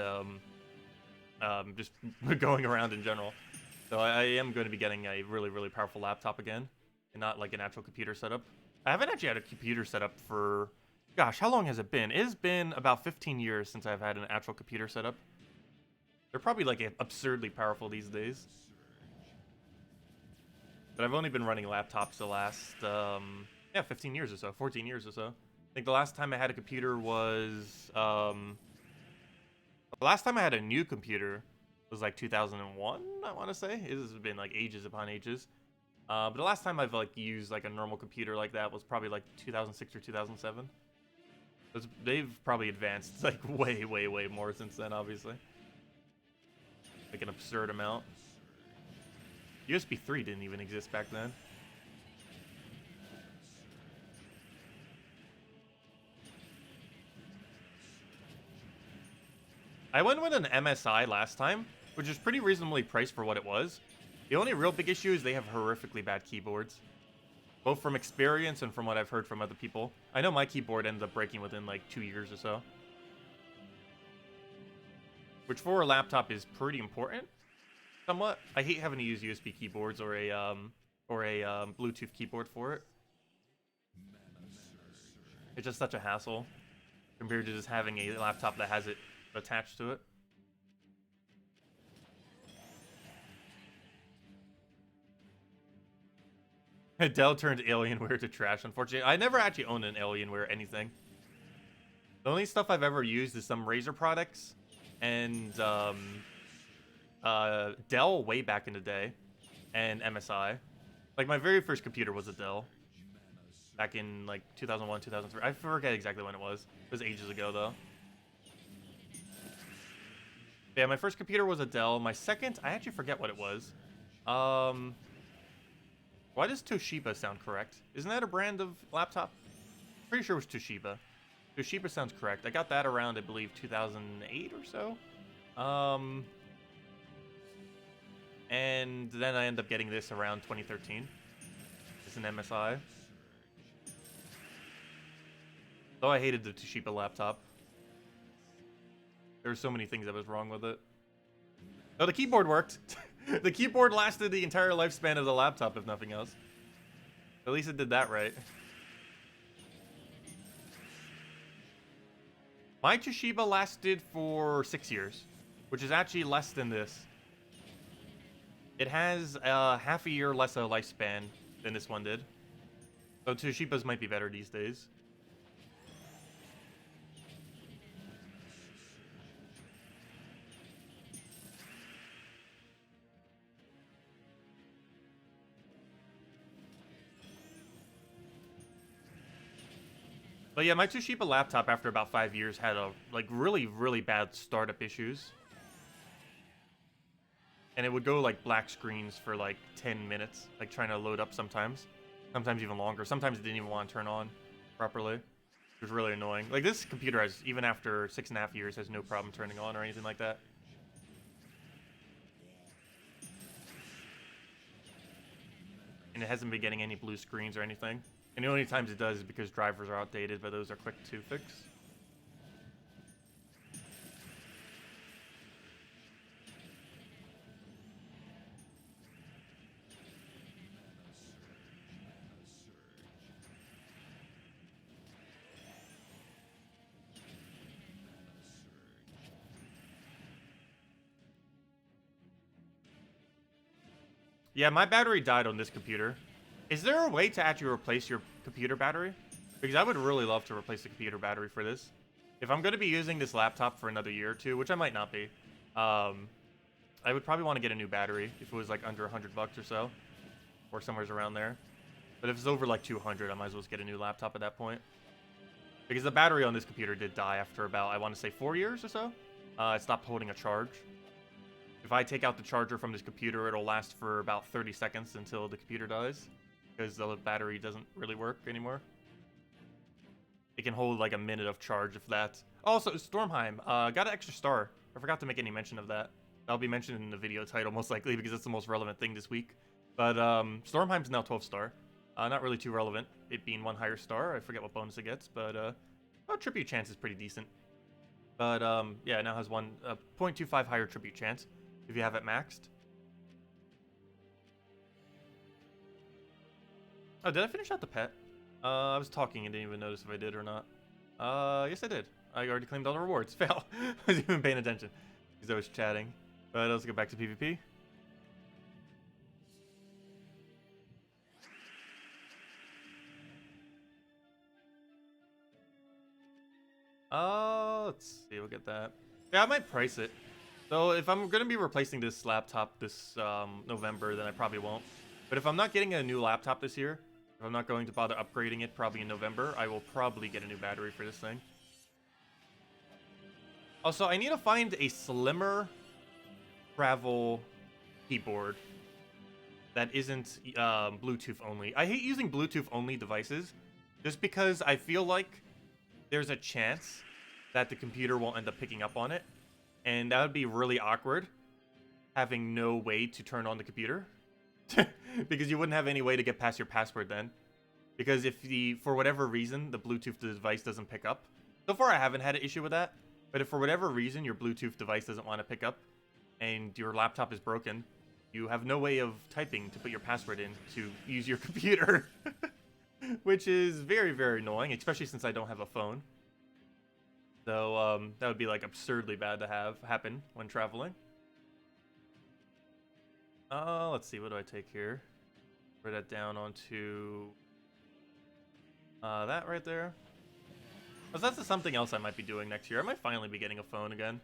just going around in general. So I am going to be getting a really powerful laptop again, and not like an actual computer setup. I haven't actually had a computer setup for... Gosh, how long has it been? It has been about 15 years since I've had an actual computer setup. They're probably like absurdly powerful these days. But I've only been running laptops the last, 15 years or so, 14 years or so. I think the last time I had a computer was, the last time I had a new computer was like 2001, I want to say. It has been like ages upon ages. But the last time I've like used like a normal computer like that was probably like 2006 or 2007. They've probably advanced like way more since then, obviously. Like an absurd amount. USB 3 didn't even exist back then. I went with an MSI last time, which is pretty reasonably priced for what it was. The only real big issue is they have horrifically bad keyboards. Both from experience and from what I've heard from other people. I know my keyboard ended up breaking within like 2 years or so. Which for a laptop is pretty important. Somewhat. I hate having to use USB keyboards or a Bluetooth keyboard for it. It's just such a hassle compared to just having a laptop that has it attached to it. Dell turned Alienware to trash, unfortunately. I never actually owned an Alienware anything. The only stuff I've ever used is some Razer products and Dell way back in the day, and MSI. Like, my very first computer was a Dell. back in like 2001, 2003. I forget exactly when it was. It was ages ago though. Yeah, my first computer was a Dell. My second, I actually forget what it was. Why does Toshiba sound correct? Isn't that a brand of laptop? Pretty sure it was Toshiba. Toshiba sounds correct. I got that around, I believe, 2008 or so. And then I end up getting this around 2013. It's an MSI. Though I hated the Toshiba laptop. There were so many things that was wrong with it. Oh, the keyboard worked. The keyboard lasted the entire lifespan of the laptop, if nothing else. At least it did that right. My Toshiba lasted for 6 years, which is actually less than this. It has half a year less of a lifespan than this one did. So Toshibas might be better these days. But yeah, my Toshiba laptop after about 5 years had a really bad startup issues. And it would go like black screens for like 10 minutes, like trying to load up sometimes. Sometimes even longer. Sometimes it didn't even want to turn on properly. It was really annoying. Like this computer has, even after 6.5 years, has no problem turning on or anything like that. And it hasn't been getting any blue screens or anything. And the only times it does is because drivers are outdated, but those are quick to fix. Yeah, my battery died on this computer. Is there a way to actually replace your computer battery? Because I would really love to replace the computer battery for this. If I'm going to be using this laptop for another year or two, which I might not be, I would probably want to get a new battery if it was like under $100 or so, or somewhere around there. But if it's over like 200, I might as well just get a new laptop at that point. Because the battery on this computer did die after about, I want to say 4 years or so. It stopped holding a charge. If I take out the charger from this computer, it'll last for about 30 seconds until the computer dies. Because the battery doesn't really work anymore. It can hold like a minute of charge if that. Also, Stormheim, got an extra star. I forgot to make any mention of that. That'll be mentioned in the video title most likely because it's the most relevant thing this week. But Stormheim's now 12 star. Not really too relevant, it being one higher star. I forget what bonus it gets, but tribute chance is pretty decent. But yeah, it now has 0.25 higher tribute chance if you have it maxed. Oh, did I finish out the pet? I was talking and didn't even notice if I did or not. Yes I did. I already claimed all the rewards. Fail. I wasn't even paying attention because I was chatting. But let's get back to PvP. Let's see, we'll get that. Yeah, I might price it. So if I'm going to be replacing this laptop this November, then I probably won't. But if I'm not getting a new laptop this year, if I'm not going to bother upgrading it probably in November, I will probably get a new battery for this thing. Also, I need to find a slimmer travel keyboard that isn't Bluetooth only. I hate using Bluetooth only devices just because I feel like there's a chance that the computer won't end up picking up on it. And that would be really awkward, having no way to turn on the computer. Because you wouldn't have any way to get past your password then. Because if for whatever reason, the Bluetooth device doesn't pick up. So far I haven't had an issue with that. But if for whatever reason your Bluetooth device doesn't want to pick up, and your laptop is broken, you have no way of typing to put your password in to use your computer. Which is very, very annoying, especially since I don't have a phone. So that would be like absurdly bad to have happen when traveling. Let's see, what do I take here? Write that down onto that right there. So that's something else I might be doing next year. I might finally be getting a phone again.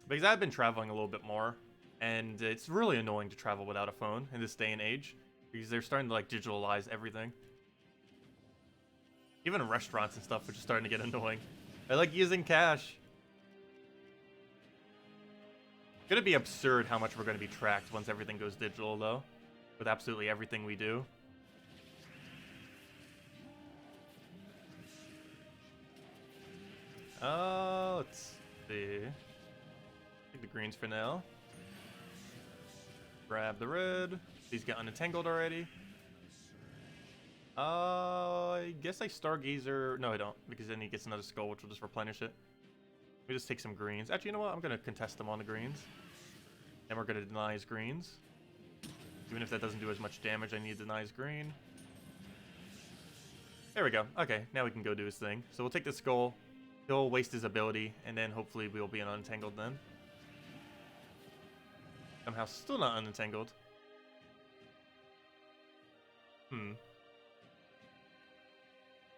Because I've been traveling a little bit more, and it's really annoying to travel without a phone in this day and age. Because they're starting to like digitalize everything. Even restaurants and stuff, which is starting to get annoying. I like using cash. It's gonna be absurd how much we're gonna be tracked once everything goes digital, though. With absolutely everything we do. Let's see. Take the greens for now. Grab the red. These get unentangled already. I guess I Stargazer. No, I don't, because then he gets another skull, which will just replenish it. We just take some greens. Actually, you know what? I'm gonna contest him on the greens, and we're gonna deny his greens. Even if that doesn't do as much damage, I need to deny his green. There we go. Okay, now we can go do his thing. So we'll take the skull. He'll waste his ability, and then hopefully we'll be unentangled then. Somehow still not unentangled.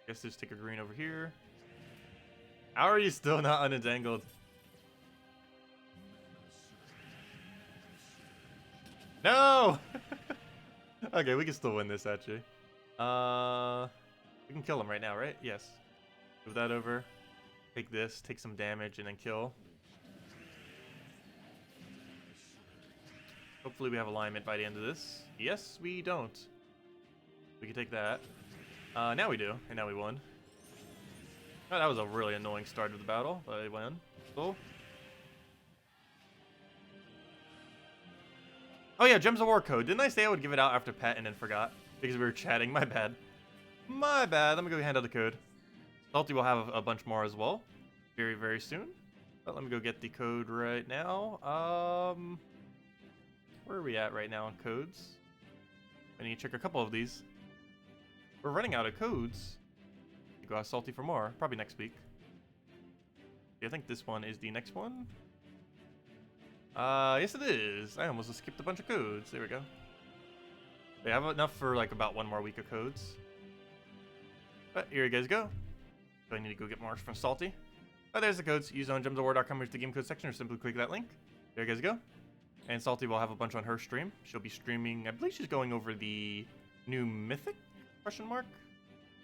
Guess just take a green over here. How are you still not unentangled? No! Okay, we can still win this, actually. We can kill him right now, right? Yes. Move that over. Take this, take some damage, and then kill. Hopefully we have alignment by the end of this. Yes, we don't. We can take that. Now we do, and now we won. Oh, that was a really annoying start of the battle, but I won. Cool. Oh yeah, Gems of War code. Didn't I say I would give it out after Pet and then forgot? Because we were chatting. My bad. My bad. Let me go hand out the code. Salty will have a bunch more as well. Very, very soon. But let me go get the code right now. Where are we at right now on codes? I need to check a couple of these. We're running out of codes. Go ask Salty for more. Probably next week. I think this one is the next one. Yes it is. I almost skipped a bunch of codes. There we go. They have enough for like about one more week of codes. But here you guys go. So I need to go get more from Salty. Oh, there's the codes. Use on gemsofwar.com, here's the game code section, or simply click that link. There you guys go. And Salty will have a bunch on her stream. She'll be streaming, I believe she's going over the new Mythic? Question mark?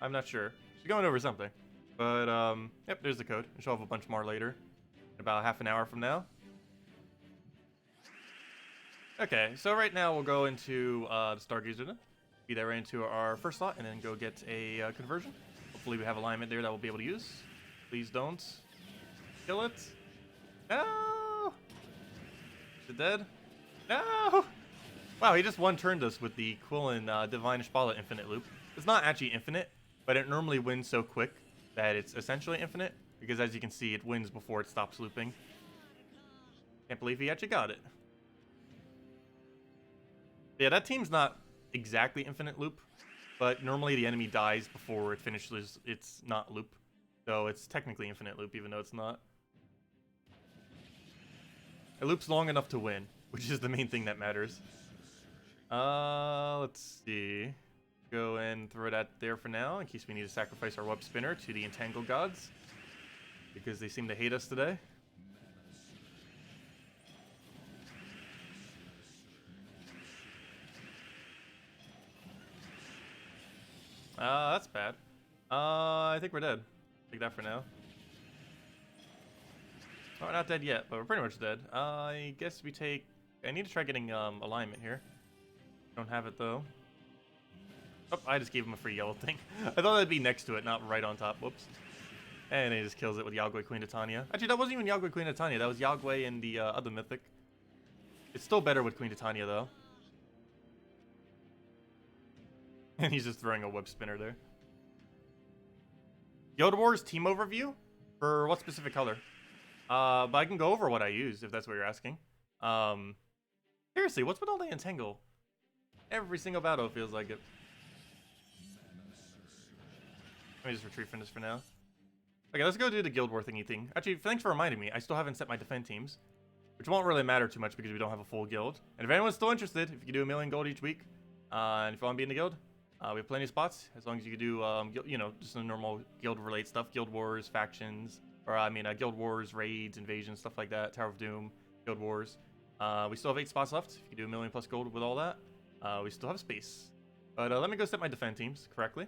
I'm not sure. She's going over something. But, yep, there's the code. And she'll have a bunch more later. About half an hour from now. Okay, so right now we'll go into the Stargazer. Feed that right into our first slot, and then go get a conversion. Hopefully we have alignment there that we'll be able to use. Please don't kill it. No! Is it dead? No! Wow, he just one-turned us with the Quillen Divine Ishpala infinite loop. It's not actually infinite, but it normally wins so quick that it's essentially infinite, because as you can see, it wins before it stops looping. Can't believe he actually got it. Yeah, that team's not exactly infinite loop, but normally the enemy dies before it finishes its not loop. So it's technically infinite loop, even though it's not. It loops long enough to win, which is the main thing that matters. Let's see. Go and throw that there for now, in case we need to sacrifice our Webspinner to the Entangled Gods, because they seem to hate us today. That's bad. I think we're dead. Take that for now. Oh, we're not dead yet, but we're pretty much dead. I guess we take... I need to try getting alignment here. Don't have it, though. Oh, I just gave him a free yellow thing. I thought that'd be next to it, not right on top. Whoops. And he just kills it with Yagwe Queen Titania. Actually, that wasn't even Yagwe Queen Titania. That was Yagwe in the other mythic. It's still better with Queen Titania, though. And he's just throwing a web spinner there. Guild Wars team overview? For what specific color? But I can go over what I use, if that's what you're asking. Seriously, what's with all the entangle? Every single battle feels like it. Let me just retreat from this for now. Okay, let's go do the Guild War thingy thing. Actually, thanks for reminding me. I still haven't set my defend teams, which won't really matter too much because we don't have a full guild. And if anyone's still interested, if you can do 1,000,000 gold each week, and if you want to be in the guild, we have plenty of spots, as long as you can do, you know, just the normal guild-related stuff. Guild Wars, factions, or I mean, Guild Wars, raids, invasions, stuff like that. Tower of Doom, Guild Wars. We still have 8 spots left. If you can do 1,000,000+ gold with all that, we still have space. But let me go set my defend teams correctly.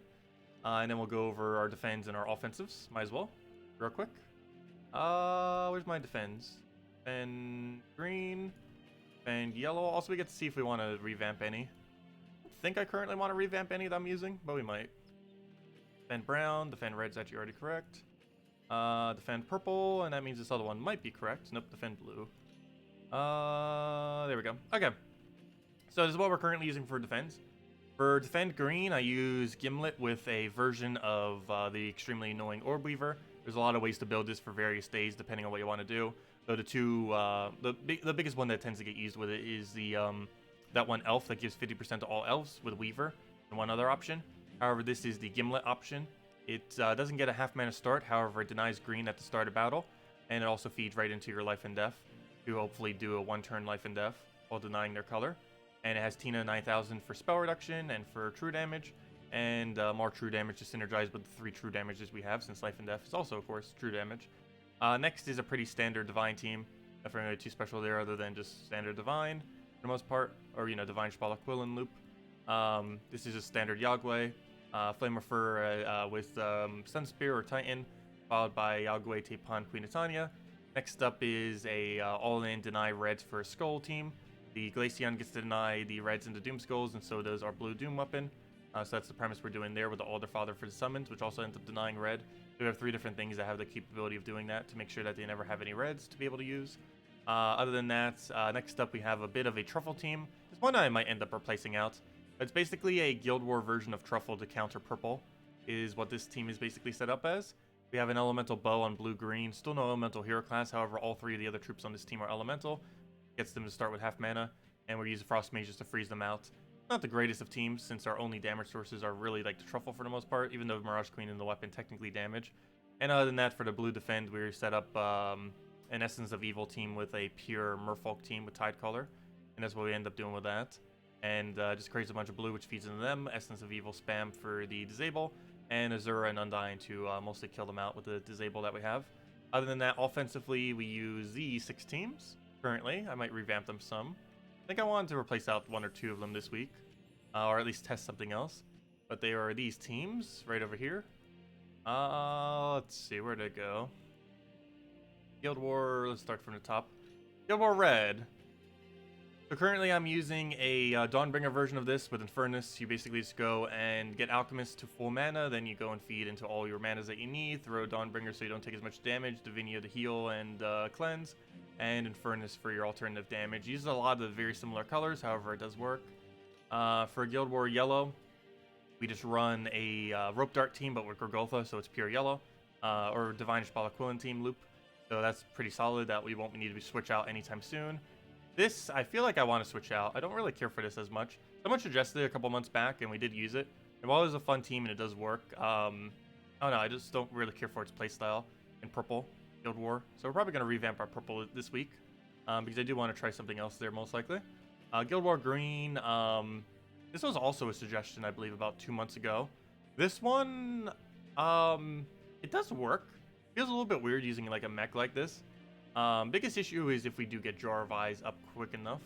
And then we'll go over our defends and our offensives. Might as well. Real quick. Where's my defends? Defend green. Defend yellow. Also, we get to see if we want to revamp any. I don't think I currently want to revamp any that I'm using, but we might. Defend brown. Defend red's actually already correct. Defend purple, and that means this other one might be correct. Nope, defend blue. There we go. Okay. So this is what we're currently using for defense. For defend green, I use Gimlet with a version of the extremely annoying Orb Weaver. There's a lot of ways to build this for various days, depending on what you want to do. So the biggest one that tends to get used with it is the that one elf that gives 50% to all elves with Weaver, and one other option. However, this is the Gimlet option. It doesn't get a half mana start, however, it denies green at the start of battle, and it also feeds right into your life and death to hopefully do a one-turn life and death while denying their color. And it has Tina 9000 for spell reduction and for true damage, and more true damage to synergize with the 3 true damages we have, since life and death is also, of course, true damage. Next is a pretty standard divine team. Nothing really too special there other than just standard divine for the most part, or, you know, divine Shpala Quillen loop. This is a standard Yagweh. Flamerefer with Sun Spear or Titan, followed by Yagweh, Tepon, Queen Etania. Next up is a all-in deny reds for a Skull team. The Glaceon gets to deny the reds into Doom Skulls, and so does our blue Doom weapon. So that's the premise we're doing there with the Alder Father for the summons, which also ends up denying red. So we have 3 different things that have the capability of doing that to make sure that they never have any reds to be able to use. Other than that, next up we have a bit of a Truffle team. This one I might end up replacing out. It's basically a Guild War version of Truffle to counter purple, is what this team is basically set up as. We have an Elemental Bow on blue-green, still no Elemental Hero class, however all 3 of the other troops on this team are Elemental. Gets them to start with half mana, and we're using Frost Mages to freeze them out. Not the greatest of teams, since our only damage sources are really like the Truffle for the most part, even though Mirage Queen and the weapon technically damage. And other than that, for the blue defend, we set up an Essence of Evil team with a pure Merfolk team with Tide Color, and that's what we end up doing with that. And just creates a bunch of blue, which feeds into them. Essence of Evil spam for the disable, and Azura and Undying to mostly kill them out with the disable that we have. Other than that, offensively, we use these 6 teams currently. I might revamp them some. I think I wanted to replace out 1 or 2 of them this week, or at least test something else. But they are these teams right over here. Let's see, where'd it go? Guild War, let's start from the top. Guild War Red. So currently I'm using a Dawnbringer version of this with Infernus. You basically just go and get Alchemist to full mana, then you go and feed into all your manas that you need, throw Dawnbringer so you don't take as much damage, Divinia to heal and cleanse, and Infernus for your alternative damage. Uses a lot of very similar colors, however it does work. For Guild War Yellow, we just run a Rope Dart team, but with Gorgotha, so it's pure yellow, or Divine Shpala Quillen team loop. So that's pretty solid, that we won't need to switch out anytime soon. This, I feel like I want to switch out. I don't really care for this as much. Someone suggested it a couple months back, and we did use it. And while it was a fun team and it does work, I don't know, I just don't really care for its playstyle in purple, Guild War. So we're probably going to revamp our purple this week, because I do want to try something else there, most likely. Guild War Green, this was also a suggestion, I believe, about 2 months ago. This one, it does work. Feels a little bit weird using like a mech like this. Biggest issue is if we do get Jar of Eyes up quick enough.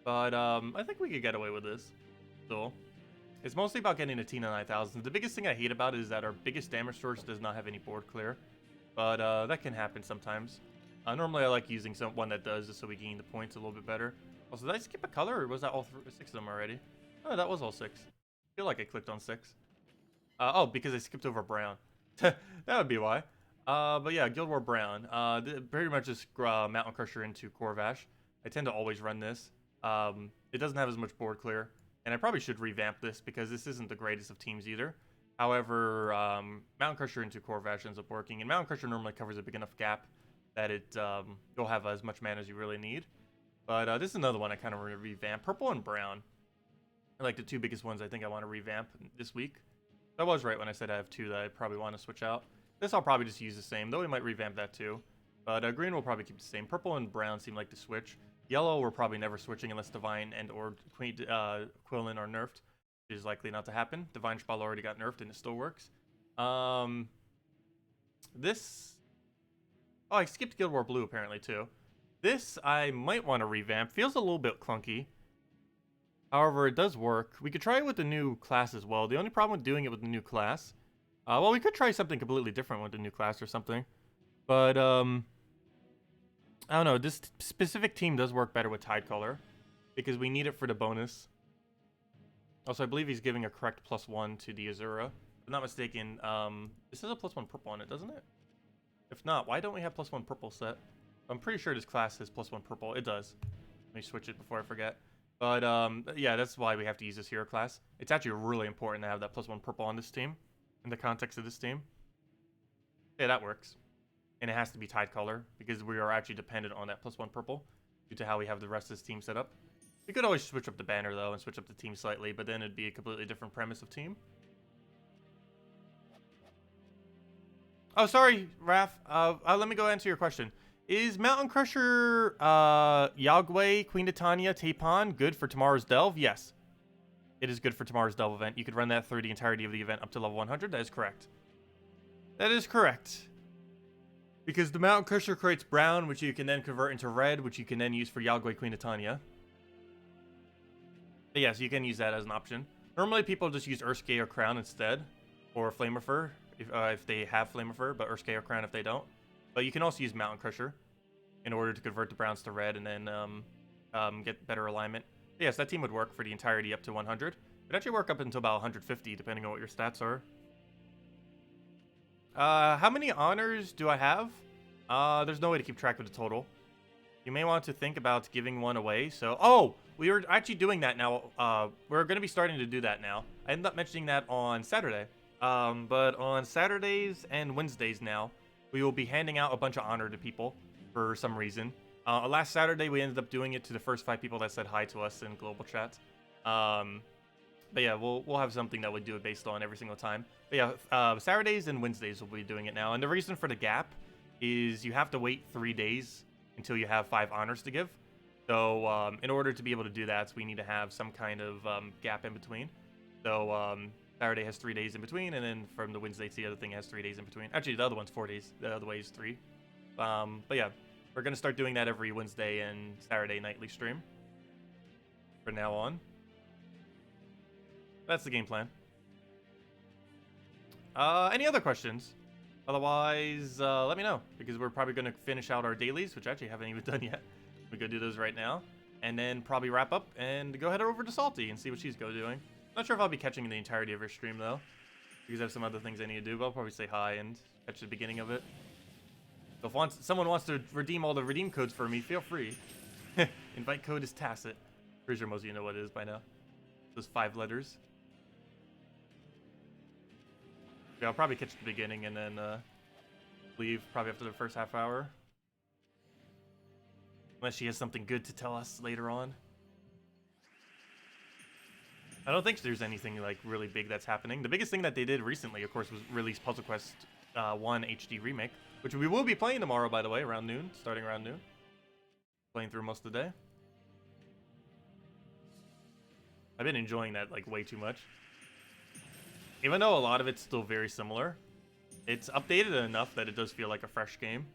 But I think we could get away with this. So it's mostly about getting a Tina 9000. The biggest thing I hate about it is that our biggest damage source does not have any board clear. But that can happen sometimes. Normally I like using one that does, just so we gain the points a little bit better. Also, did I skip a color, or was that all 6 of them already? Oh, that was all 6. I feel like I clicked on 6. Oh, because I skipped over brown. That would be why. But yeah, Guild War Brown. Pretty much just Mountain Crusher into Corvash. I tend to always run this. It doesn't have as much board clear, and I probably should revamp this because this isn't the greatest of teams either. However, Mountain Crusher into Corvash ends up working, and Mountain Crusher normally covers a big enough gap that you'll have as much mana as you really need. But this is another one I kind of want to revamp. Purple and brown are like the 2 biggest ones I think I want to revamp this week. I was right when I said I have 2 that I probably want to switch out. This I'll probably just use the same, though we might revamp that too. But green will probably keep the same. Purple and brown seem like to switch. Yellow we're probably never switching unless Divine and or Quillen are nerfed, which is likely not to happen. Divine Shpala already got nerfed and it still works. This... Oh, I skipped Guild War Blue apparently too. This I might want to revamp. Feels a little bit clunky. However, it does work. We could try it with the new class as well. The only problem with doing it with the new class, well, we could try something completely different with the new class or something. But, I don't know. This specific team does work better with Tide Color because we need it for the bonus. Also, I believe he's giving a correct +1 to the Azura. If I'm not mistaken, this is a +1 purple on it, doesn't it? If not, why don't we have +1 purple set? I'm pretty sure this class has +1 purple. It does. Let me switch it before I forget. But, yeah, that's why we have to use this hero class. It's actually really important to have that +1 purple on this team, in the context of this team. Yeah, that works. And it has to be Tide Color, because we are actually dependent on that +1 purple, due to how we have the rest of this team set up. We could always switch up the banner, though, and switch up the team slightly, but then it'd be a completely different premise of team. Oh, sorry, Raph. Let me go answer your question. Is Mountain Crusher, Yagway, Queen Titania, Tapon good for tomorrow's Delve? Yes. It is good for tomorrow's Delve event. You could run that through the entirety of the event up to level 100. That is correct. That is correct. Because the Mountain Crusher creates brown, which you can then convert into red, which you can then use for Yagway, Queen Titania. But yes, you can use that as an option. Normally, people just use Urske or Crown instead, or Flamefer if they have Flamefer, but Urske or Crown if they don't. But you can also use Mountain Crusher in order to convert the browns to red and then get better alignment. But yes, that team would work for the entirety up to 100. It would actually work up until about 150, depending on what your stats are. How many honors do I have? There's no way to keep track of the total. You may want to think about giving one away. So, oh, we are actually doing that now. We're going to be starting to do that now. I ended up mentioning that on Saturday. But on Saturdays and Wednesdays now, we will be handing out a bunch of honor to people for some reason. Last Saturday, we ended up doing it to the first 5 people that said hi to us in global chat. But yeah, we'll have something that we do it based on every single time. But yeah, Saturdays and Wednesdays we'll be doing it now. And the reason for the gap is you have to wait 3 days until you have 5 honors to give. So in order to be able to do that, we need to have some kind of gap in between. So Saturday has 3 days in between, and then from the Wednesday to the other thing has 3 days in between. Actually, the other one's 4 days. The other way is 3. But yeah, we're going to start doing that every Wednesday and Saturday nightly stream from now on. That's the game plan. Any other questions? Otherwise, let me know, because we're probably going to finish out our dailies, which I actually haven't even done yet. We go do those right now, and then probably wrap up and go head over to Salty and see what she's doing. Not sure if I'll be catching the entirety of her stream, though, because I have some other things I need to do, but I'll probably say hi and catch the beginning of it. So if someone wants to redeem all the redeem codes for me, feel free. Invite code is Tacet. Pretty sure most of you know what it is by now. Those 5 letters. Yeah, I'll probably catch the beginning and then leave probably after the first half hour. Unless she has something good to tell us later on. I don't think there's anything like really big that's happening. The biggest thing that they did recently, of course, was release Puzzle Quest 1 HD Remake, which we will be playing tomorrow, by the way, around noon, starting around noon. Playing through most of the day. I've been enjoying that like way too much. Even though a lot of it's still very similar, it's updated enough that it does feel like a fresh game.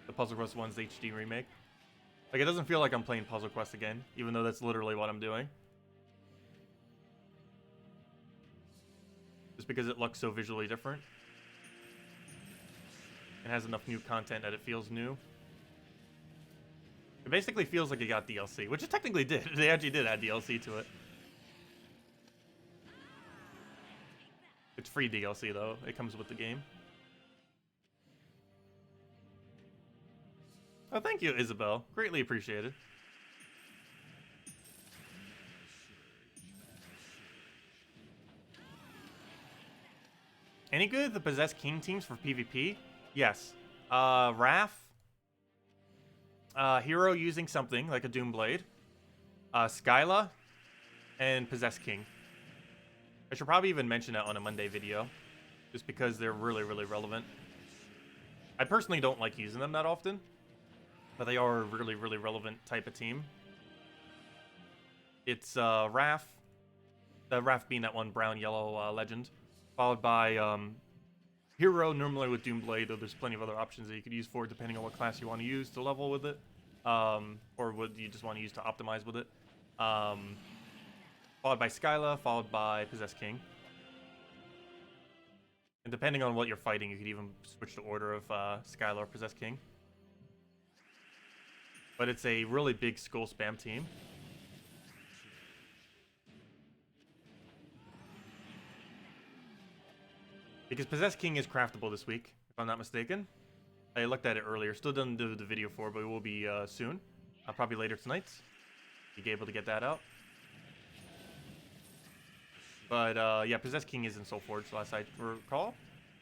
The Puzzle Quest 1's HD Remake. Like, it doesn't feel like I'm playing Puzzle Quest again, even though that's literally what I'm doing. Just because it looks so visually different. It has enough new content that it feels new. It basically feels like it got DLC, which it technically did. They actually did add DLC to it. It's free DLC, though. It comes with the game. Oh, thank you, Isabel. Greatly appreciated. Any good at the Possessed King teams for PvP? Yes. Raph. Hero using something, like a Doomblade. Skyla. And Possessed King. I should probably even mention that on a Monday video. Just because they're really, really relevant. I personally don't like using them that often. But they are a really, really relevant type of team. It's Raph. The Raph being that one brown-yellow legend. Followed by Hero, normally with Doomblade, though there's plenty of other options that you could use for it, depending on what class you want to use to level with it. Or what you just want to use to optimize with it. Followed by Skyla, followed by Possessed King. And depending on what you're fighting, you could even switch the order of Skyla or Possessed King. But it's a really big skull spam team. Because Possessed King is craftable this week, if I'm not mistaken. I looked at it earlier. Still didn't do the video for it, but it will be soon. Probably later tonight. Be able to get that out. But yeah, Possessed King is in Soulforge, last I recall.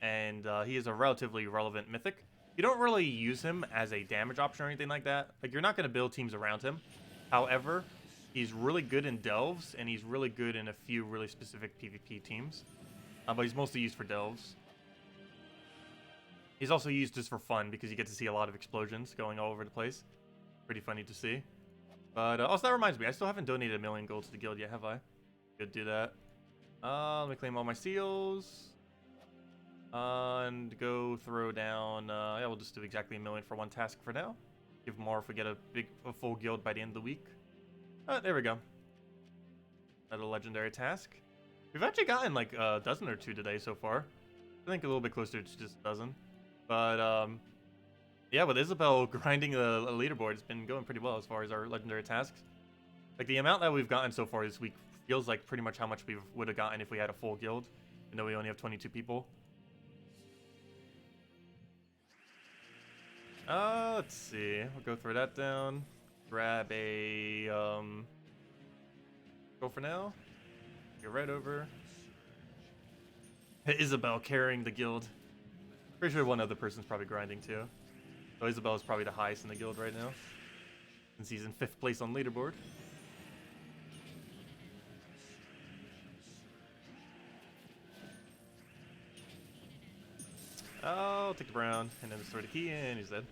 And he is a relatively relevant mythic. You don't really use him as a damage option or anything like that. Like, you're not going to build teams around him. However, he's really good in delves, and he's really good in a few really specific PvP teams. But he's mostly used for delves. He's also used just for fun, because you get to see a lot of explosions going all over the place. Pretty funny to see. But also, that reminds me, I still haven't donated 1 million gold to the guild yet, have I? Good, do that. Let me claim all my seals. And go throw down, yeah, we'll just do exactly 1 million for one task for now. Give more if we get a full guild by the end of the week. There we go. Another legendary task. We've actually gotten like a dozen or two today so far. I think a little bit closer to just a dozen. But, yeah, with Isabel grinding a leaderboard, it's been going pretty well as far as our legendary tasks. Like, the amount that we've gotten so far this week feels like pretty much how much we would have gotten if we had a full guild. Even though we only have 22 people. Let's see. We'll go throw that down. Grab a, go for now. Get right over. Isabel carrying the guild. Pretty sure one other person's probably grinding too. So Isabel is probably the highest in the guild right now. Since he's in 5th place on leaderboard. I'll take the brown, and then just throw the key in, he's dead.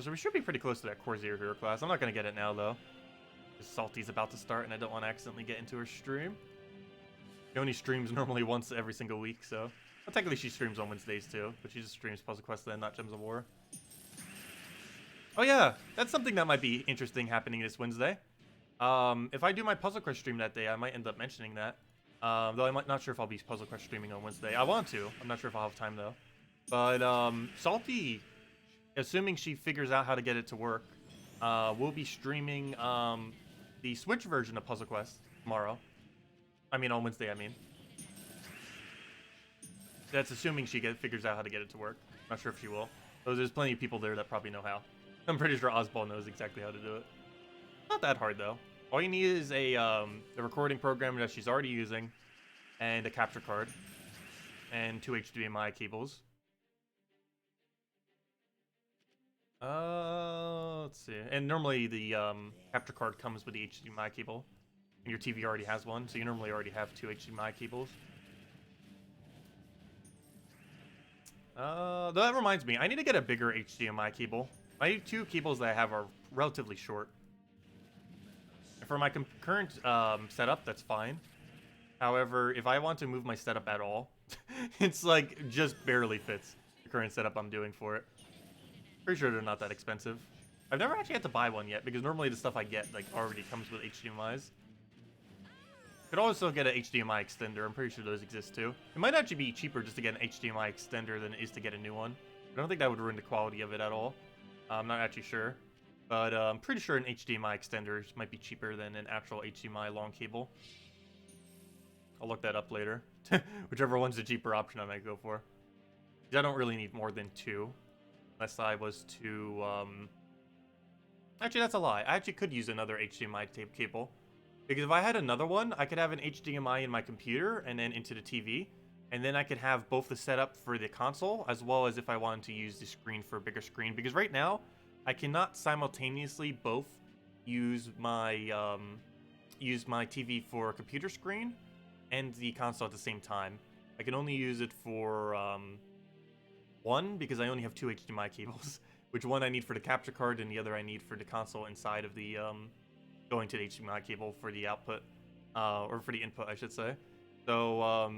So we should be pretty close to that Corsair hero class. I'm not going to get it now, though. Because Salty's about to start, and I don't want to accidentally get into her stream. She only streams normally once every single week, so... Well, technically she streams on Wednesdays, too. But she just streams Puzzle Quest then, not Gems of War. Oh, yeah! That's something that might be interesting happening this Wednesday. If I do my Puzzle Quest stream that day, I might end up mentioning that. Though I'm not sure if I'll be Puzzle Quest streaming on Wednesday. I want to. I'm not sure if I'll have time, though. But, Salty... Assuming she figures out how to get it to work, we'll be streaming the Switch version of Puzzle Quest tomorrow. I mean, on Wednesday, I mean. That's assuming she figures out how to get it to work. Not sure if she will. Though there's plenty of people there that probably know how. I'm pretty sure Osbald knows exactly how to do it. Not that hard, though. All you need is a recording program that she's already using, and a capture card, and 2 HDMI cables. Let's see. And normally the capture card comes with the HDMI cable. And your TV already has one, so you normally already have 2 HDMI cables. Though that reminds me, I need to get a bigger HDMI cable. My 2 cables that I have are relatively short. And for my current setup, that's fine. However, if I want to move my setup at all, it's like just barely fits the current setup I'm doing for it. Pretty sure they're not that expensive. I've never actually had to buy one yet, because normally the stuff I get like already comes with HDMIs. Could also get an HDMI extender. I'm pretty sure those exist too. It might actually be cheaper just to get an HDMI extender than it is to get a new one. I don't think that would ruin the quality of it at all. I'm not actually sure. But I'm pretty sure an HDMI extender might be cheaper than an actual HDMI long cable. I'll look that up later. Whichever one's the cheaper option I might go for. I don't really need more than 2. Unless I was to, Actually, that's a lie. I actually could use another HDMI tape cable. Because if I had another one, I could have an HDMI in my computer and then into the TV. And then I could have both the setup for the console, as well as if I wanted to use the screen for a bigger screen. Because right now, I cannot simultaneously both use my TV for a computer screen and the console at the same time. I can only use it for, one, because I only have 2 HDMI cables, which one I need for the capture card and the other I need for the console inside of the, going to the HDMI cable for the output, or for the input, I should say. So,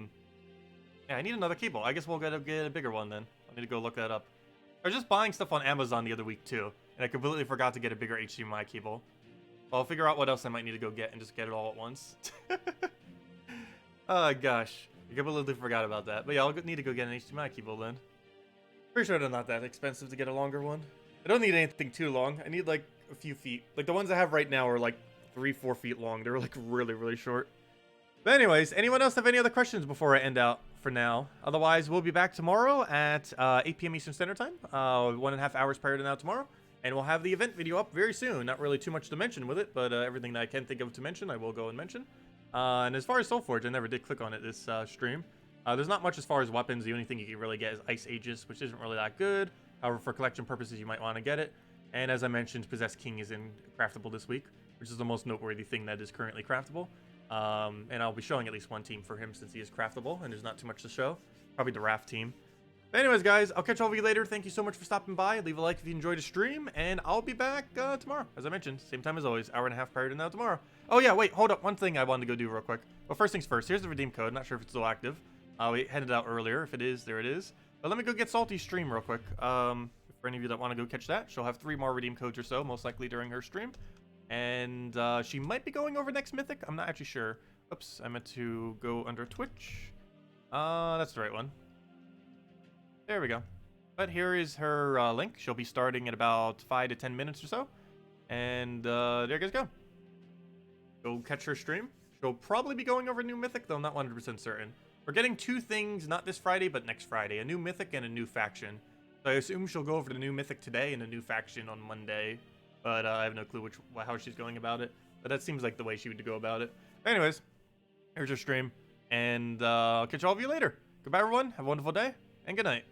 yeah, I need another cable. I guess we'll get a bigger one then. I need to go look that up. I was just buying stuff on Amazon the other week too, and I completely forgot to get a bigger HDMI cable. I'll figure out what else I might need to go get and just get it all at once. Oh, gosh. I completely forgot about that. But yeah, I'll need to go get an HDMI cable then. Pretty sure they're not that expensive to get a longer one. I don't need anything too long. I need like a few feet. Like the ones I have right now are like 3-4 feet long. They're like really short. But anyways, anyone else have any other questions before I end out for now? Otherwise, we'll be back tomorrow at 8 p.m. Eastern Standard Time. 1.5 hours prior to now tomorrow. And we'll have the event video up very soon. Not really too much to mention with it, but everything that I can think of to mention, I will go and mention. And as far as Soulforge, I never did click on it this stream. There's not much as far as weapons. The only thing you can really get is Ice Aegis, which isn't really that good. However, for collection purposes, you might want to get it. And as I mentioned, Possessed King is in craftable this week, which is the most noteworthy thing that is currently craftable. And I'll be showing at least one team for him since he is craftable, and there's not too much to show. Probably the Raft team. But anyways, guys, I'll catch all of you later. Thank you so much for stopping by. Leave a like if you enjoyed the stream, and I'll be back tomorrow. As I mentioned, same time as always, hour and a half prior to now tomorrow. Oh yeah, wait, hold up. One thing I wanted to go do real quick. Well, first things first, here's the redeem code. Not sure if it's still active. We handed it out earlier. If it is, there it is. But let me go get Salty's stream real quick. For any of you that want to go catch that, she'll have 3 more redeem codes or so, most likely during her stream. And she might be going over next Mythic. I'm not actually sure. Oops, I meant to go under Twitch. That's the right one. There we go. But here is her link. She'll be starting in about 5 to 10 minutes or so. And there you guys go. Go catch her stream. She'll probably be going over new Mythic, though I'm not 100% certain. We're getting 2 things, not this Friday, but next Friday. A new Mythic and a new faction. So I assume she'll go over the new Mythic today and a new faction on Monday. But I have no clue how she's going about it. But that seems like the way she would go about it. Anyways, here's her stream. And I'll catch all of you later. Goodbye, everyone. Have a wonderful day. And good night.